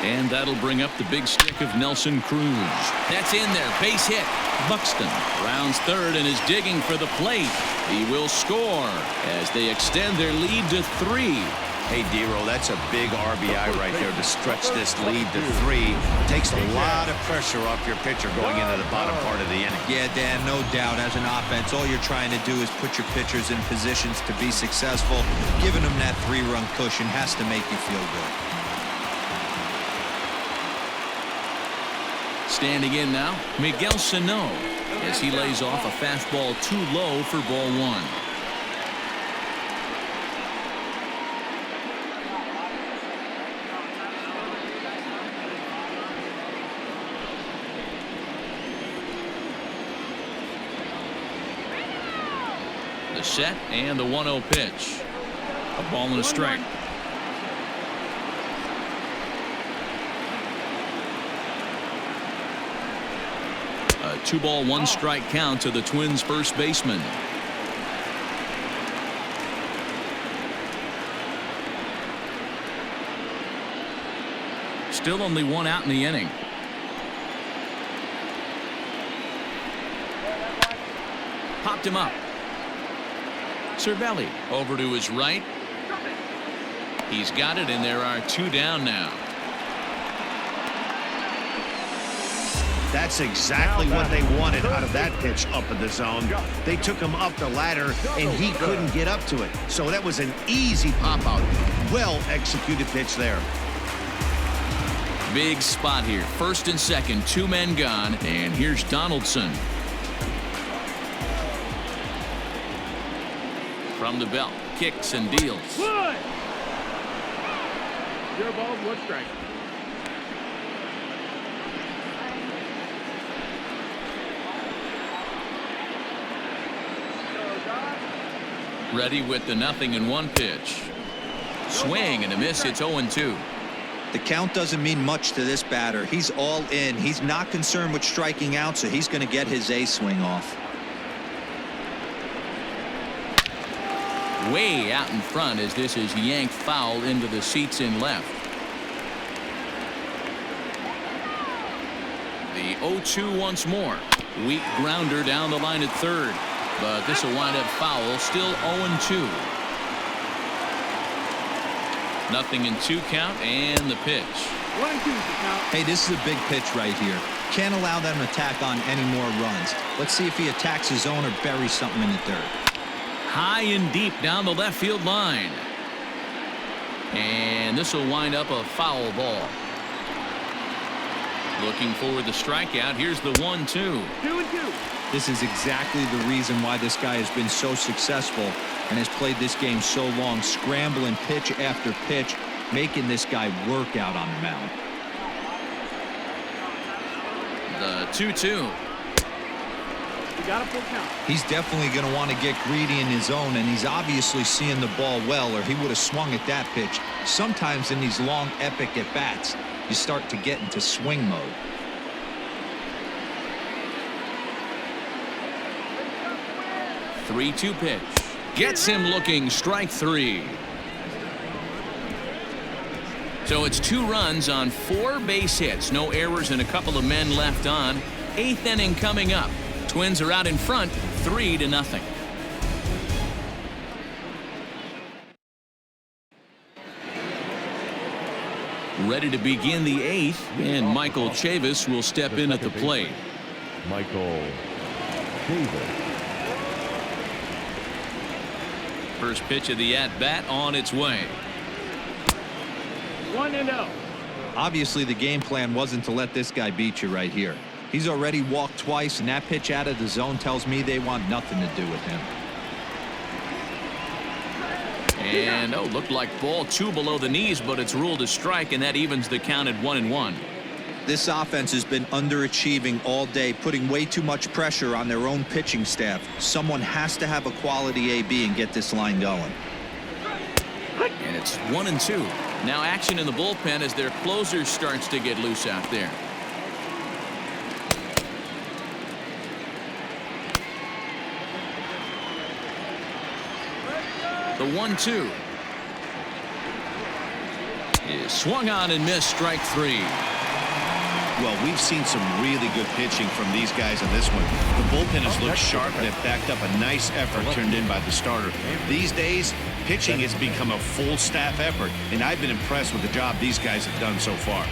And that'll bring up the big stick of Nelson Cruz. That's in there. Base hit. Buxton rounds third and is digging for the plate. He will score as they extend their lead to 3. Hey, D-Roll, that's a big RBI right there to stretch this lead to 3. Takes a lot of pressure off your pitcher going into the bottom part of the inning. Yeah, Dan, no doubt. As an offense, all you're trying to do is put your pitchers in positions to be successful. Giving them that 3-run cushion has to make you feel good. Standing in now, Miguel Sano, as he lays off a fastball too low for ball 1. The set and the 1-0 pitch. A ball and a strike. A 2-ball 1-strike count to the Twins' first baseman. Still only 1 out in the inning. Popped him up. Cervelli over to his right. He's got it, and there are 2 down now. That's exactly what they wanted out of that pitch up in the zone. They took him up the ladder, and he couldn't get up to it. So that was an easy pop-out. Well-executed pitch there. Big spot here. First and second, 2 men gone, and here's Donaldson. From the belt, kicks and deals. 1. 0 balls, 1 strike. Ready with the 0-1 pitch. Swing and a miss. It's 0-2. The count doesn't mean much to this batter. He's all in. He's not concerned with striking out, so he's going to get his A swing off. Way out in front as this is yanked foul into the seats in left. The 0-2 once more. Weak grounder down the line at third. But this will wind up foul. Still 0-2. 0-2 count and the pitch. 1-2 is the count. Hey, this is a big pitch right here. Can't allow them to tack on any more runs. Let's see if he attacks his own or buries something in the dirt. High and deep down the left field line. And this will wind up a foul ball. Looking for the strikeout. Here's the 1-2. 2-2. This is exactly the reason why this guy has been so successful and has played this game so long, scrambling pitch after pitch, making this guy work out on the mound. The 2-2. You got a full count. He's definitely going to want to get greedy in his own, and he's obviously seeing the ball well, or he would have swung at that pitch. Sometimes in these long, epic at-bats, you start to get into swing mode. Three-two pitch. Gets him looking. Strike 3. So it's 2 runs on 4 base hits. No errors and a couple of men left on. 8th inning coming up. Twins are out in front 3-0. Ready to begin the 8th, and Michael Chavis will step in at the plate. Michael Chavis. First pitch of the at-bat on its way. 1-0. Obviously, the game plan wasn't to let this guy beat you right here. He's already walked twice, and that pitch out of the zone tells me they want nothing to do with him. And, looked like ball 2 below the knees, but it's ruled a strike, and that evens the count at 1-1. This offense has been underachieving all day, putting way too much pressure on their own pitching staff. Someone has to have a quality AB and get this line going. And it's 1-2. Now action in the bullpen as their closer starts to get loose out there. The 1-2 is swung on and missed. Strike 3. Well, we've seen some really good pitching from these guys in this one. The bullpen has looked sharp and it backed up a nice effort turned in by the starter. These days, pitching has become a full staff effort, and I've been impressed with the job these guys have done so far.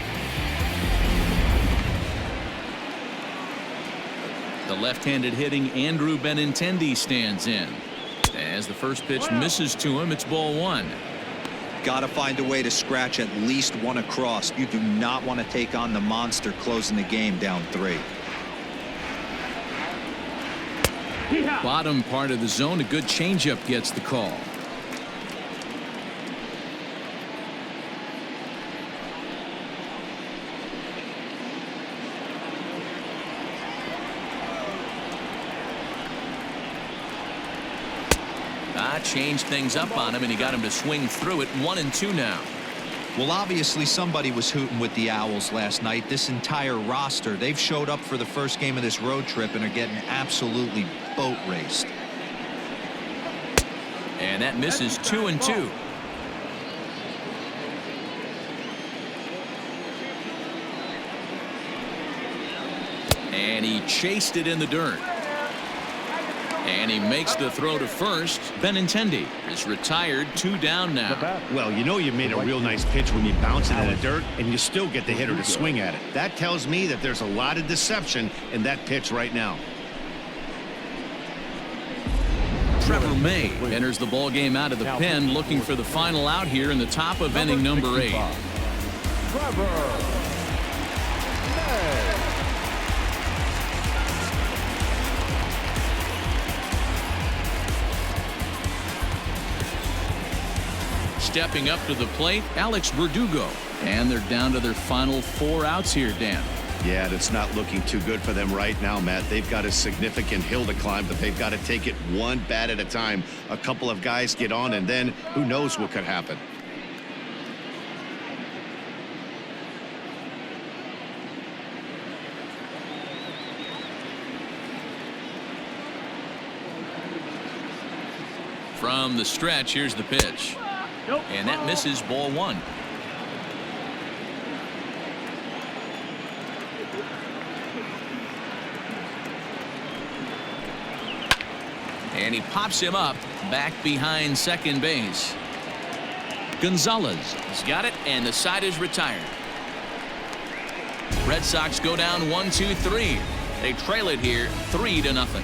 The left-handed hitting Andrew Benintendi stands in. As the first pitch misses to him, it's ball 1. Got to find a way to scratch at least one across. You do not want to take on the monster closing the game down 3. Bottom part of the zone, a good changeup gets the call. Changed things up on him, and he got him to swing through it. 1-2 now. Well, obviously somebody was hooting with the Owls last night. This entire roster, they've showed up for the first game of this road trip and are getting absolutely boat raced. And that misses. 2-2. And he chased it in the dirt. And he makes the throw to first. Benintendi is retired. 2 down now. Well, you know you made a real nice pitch when you bounce it in the dirt and you still get the hitter to swing at it. That tells me that there's a lot of deception in that pitch right now. Trevor May enters the ball game out of the pen, looking for the final out here in the top of inning number 8. Trevor May. Stepping up to the plate, Alex Verdugo. And they're down to their final 4 outs here, Dan. Yeah, that's not looking too good for them right now, Matt. They've got a significant hill to climb, but they've got to take it one bat at a time. A couple of guys get on, and then who knows what could happen. From the stretch, here's the pitch. And that misses. Ball 1. And he pops him up back behind second base. Gonzalez has got it, and the side is retired. Red Sox go down 1-2-3. They trail it here 3-0.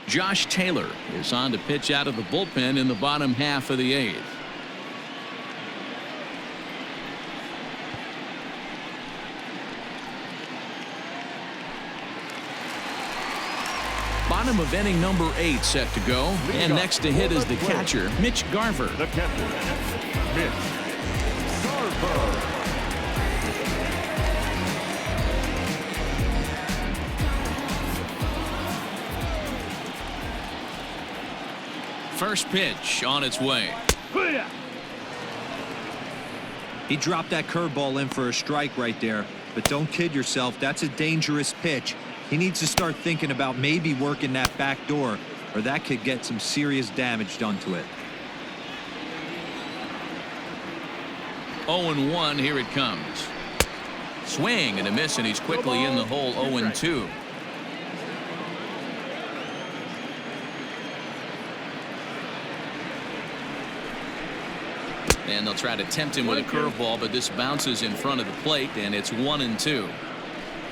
Josh Taylor is on to pitch out of the bullpen in the bottom half of the 8th. Bottom of inning number 8 set to go. And next to hit is the catcher, Mitch Garver. The catcher, Mitch Garver. First pitch on its way. He dropped that curveball in for a strike right there. But don't kid yourself, that's a dangerous pitch. He needs to start thinking about maybe working that back door, or that could get some serious damage done to it. 0-1, here it comes. Swing and a miss, and he's quickly in the hole. 0-2. And they'll try to tempt him with a curveball, but this bounces in front of the plate, and it's 1-2.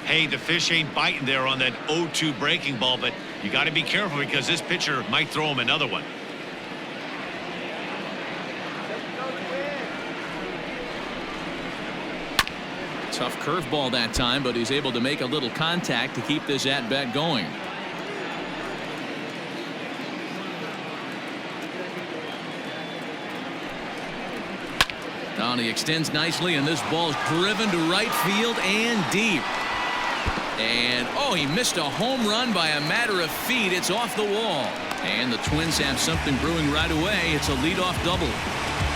Hey, the fish ain't biting there on that 0-2 breaking ball, but you got to be careful because this pitcher might throw him another one. Tough curveball that time, but he's able to make a little contact to keep this at-bat going. Now he extends nicely, and this ball's driven to right field and deep. And, oh, he missed a home run by a matter of feet. It's off the wall. And the Twins have something brewing right away. It's a leadoff double.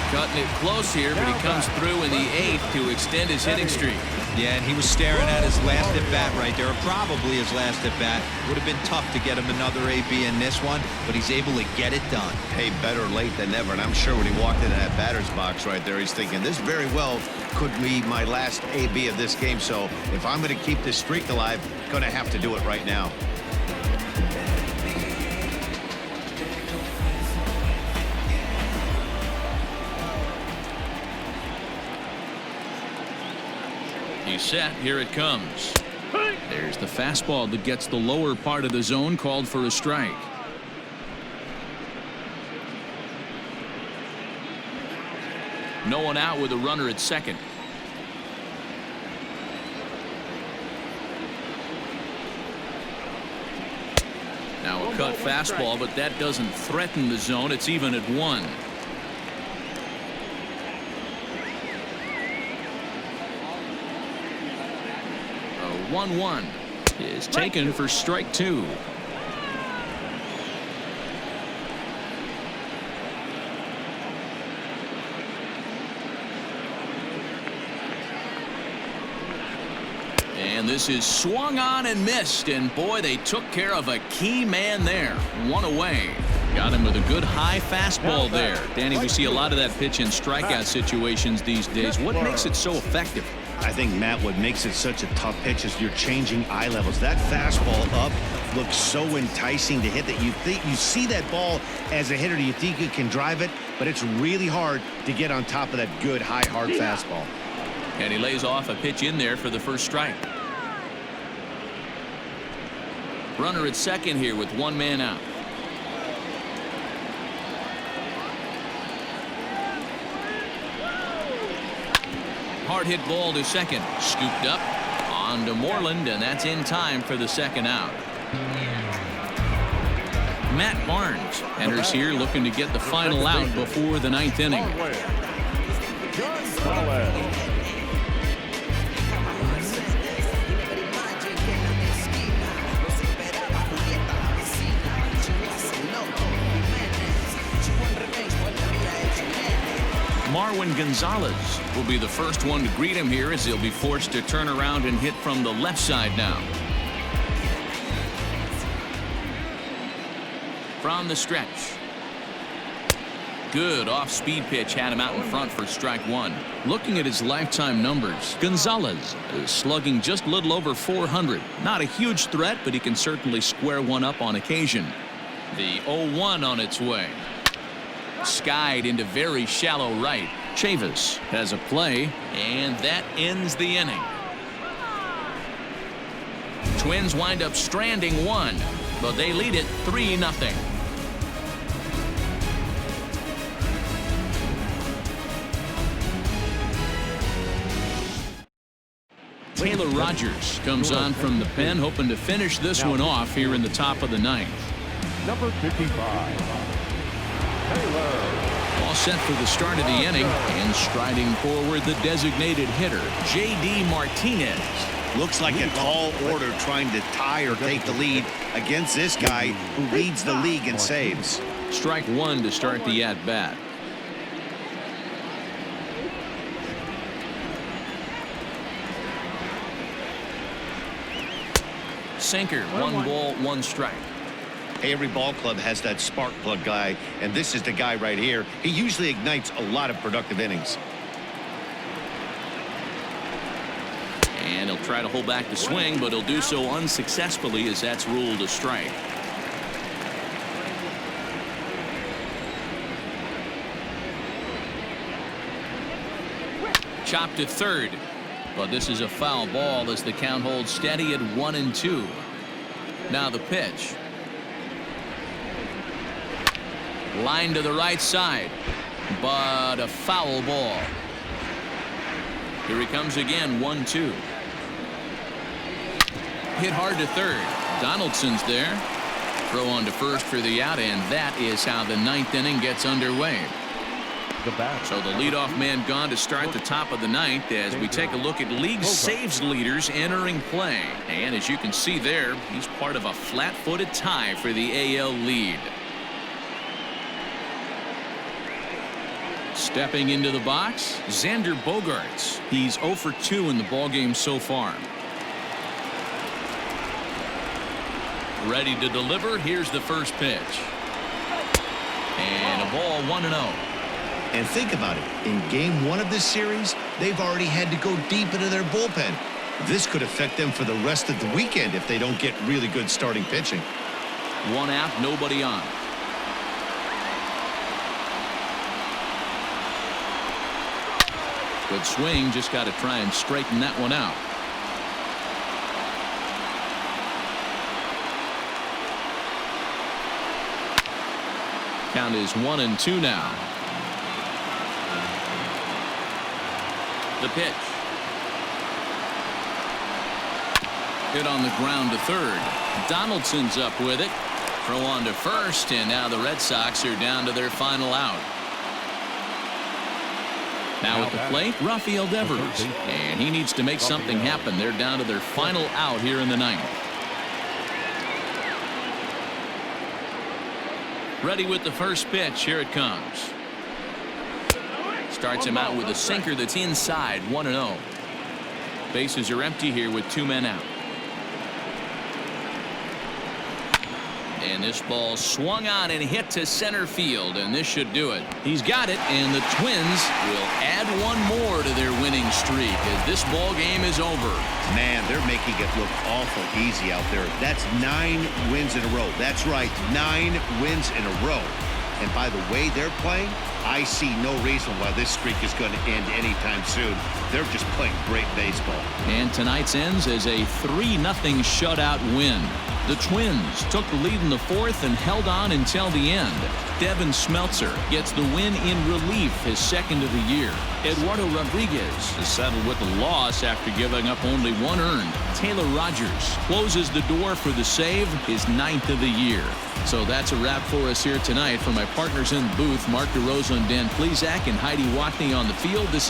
Cutting it close here, but he comes through in the 8th to extend his hitting streak. Yeah, and he was staring at his last at-bat right there, or probably his last at-bat. Would have been tough to get him another AB in this one, but he's able to get it done. Hey, better late than never. And I'm sure when he walked into that batter's box right there, he's thinking, this very well could be my last AB of this game. So if I'm going to keep this streak alive, going to have to do it right now. He's set. Here it comes. There's the fastball that gets the lower part of the zone, called for a strike. No one out with a runner at second. Now a cut fastball, but that doesn't threaten the zone. It's even at 1. 1-1 is taken for strike 2. And this is swung on and missed, and boy, they took care of a key man there. 1 away. Got him with a good high fastball there. Danny, we see a lot of that pitch in strikeout situations these days. What makes it so effective? I think, Matt, what makes it such a tough pitch is you're changing eye levels. That fastball up looks so enticing to hit that you see that ball as a hitter, you think you can drive it, but it's really hard to get on top of that good high hard fastball. And he lays off a pitch in there for the first strike. Runner at second here with 1 man out. Hard hit ball to second. Scooped up on to Moreland, and that's in time for the second out. Matt Barnes enters here looking to get the final out before the 9th inning. Marwin Gonzalez will be the first one to greet him here as he'll be forced to turn around and hit from the left side now. From the stretch. Good off-speed pitch had him out in front for strike 1. Looking at his lifetime numbers, Gonzalez is slugging just a little over 400. Not a huge threat, but he can certainly square one up on occasion. The 0-1 on its way. Skied into very shallow right. Chavis has a play, and that ends the inning. Twins wind up stranding 1, but they lead it 3-0. Taylor Rogers comes on from the pen, hoping to finish this one off here in the top of the 9th. Number 55. All set for the start of the inning, and striding forward the designated hitter, J.D. Martinez. Looks like a tall order trying to tie or take the lead against this guy who leads the league in saves. Strike 1 to start the at-bat. Sinker, 1 ball, 1 strike. Every ball club has that spark plug guy, and this is the guy right here. He usually ignites a lot of productive innings. And he'll try to hold back the swing, but he'll do so unsuccessfully as that's ruled a strike. Chopped to third, but this is a foul ball as the count holds steady at 1-2. Now the pitch. Line to the right side, but a foul ball. Here he comes again, 1-2. Hit hard to third. Donaldson's there. Throw on to first for the out, and that is how the 9th inning gets underway. the bat. So the leadoff man gone to start the top of the ninth as we take a look at league saves leaders entering play. And as you can see there, he's part of a flat-footed tie for the AL lead. Stepping into the box, Xander Bogaerts. He's 0 for 2 in the ballgame so far. Ready to deliver. Here's the first pitch. And a ball 1-0. And think about it. In game 1 of this series, they've already had to go deep into their bullpen. This could affect them for the rest of the weekend if they don't get really good starting pitching. 1 out, nobody on. Good swing, just got to try and straighten that one out. Count is 1-2 now. The pitch. Hit on the ground to third. Donaldson's up with it. Throw on to first, and now the Red Sox are down to their final out. Now at the plate, Rafael Devers, and he needs to make something happen. They're down to their final out here in the ninth. Ready with the first pitch. Here it comes. Starts him out with a sinker that's inside. 1-0. Bases are empty here with 2 men out. And this ball swung on and hit to center field, and this should do it. He's got it, and the Twins will add 1 more to their winning streak as this ball game is over. Man, they're making it look awful easy out there. That's 9 wins in a row. That's right, 9 wins in a row. And by the way they're playing, I see no reason why this streak is going to end anytime soon. They're just playing great baseball. And tonight's ends as a 3-0 shutout win. The Twins took the lead in the 4th and held on until the end. Devin Smeltzer gets the win in relief, his 2nd of the year. Eduardo Rodriguez is settled with a loss after giving up only 1 earned. Taylor Rogers closes the door for the save, his 9th of the year. So that's a wrap for us here tonight. For my partners in the booth, Mark DeRosa and Dan Plesac and Heidi Watney on the field, this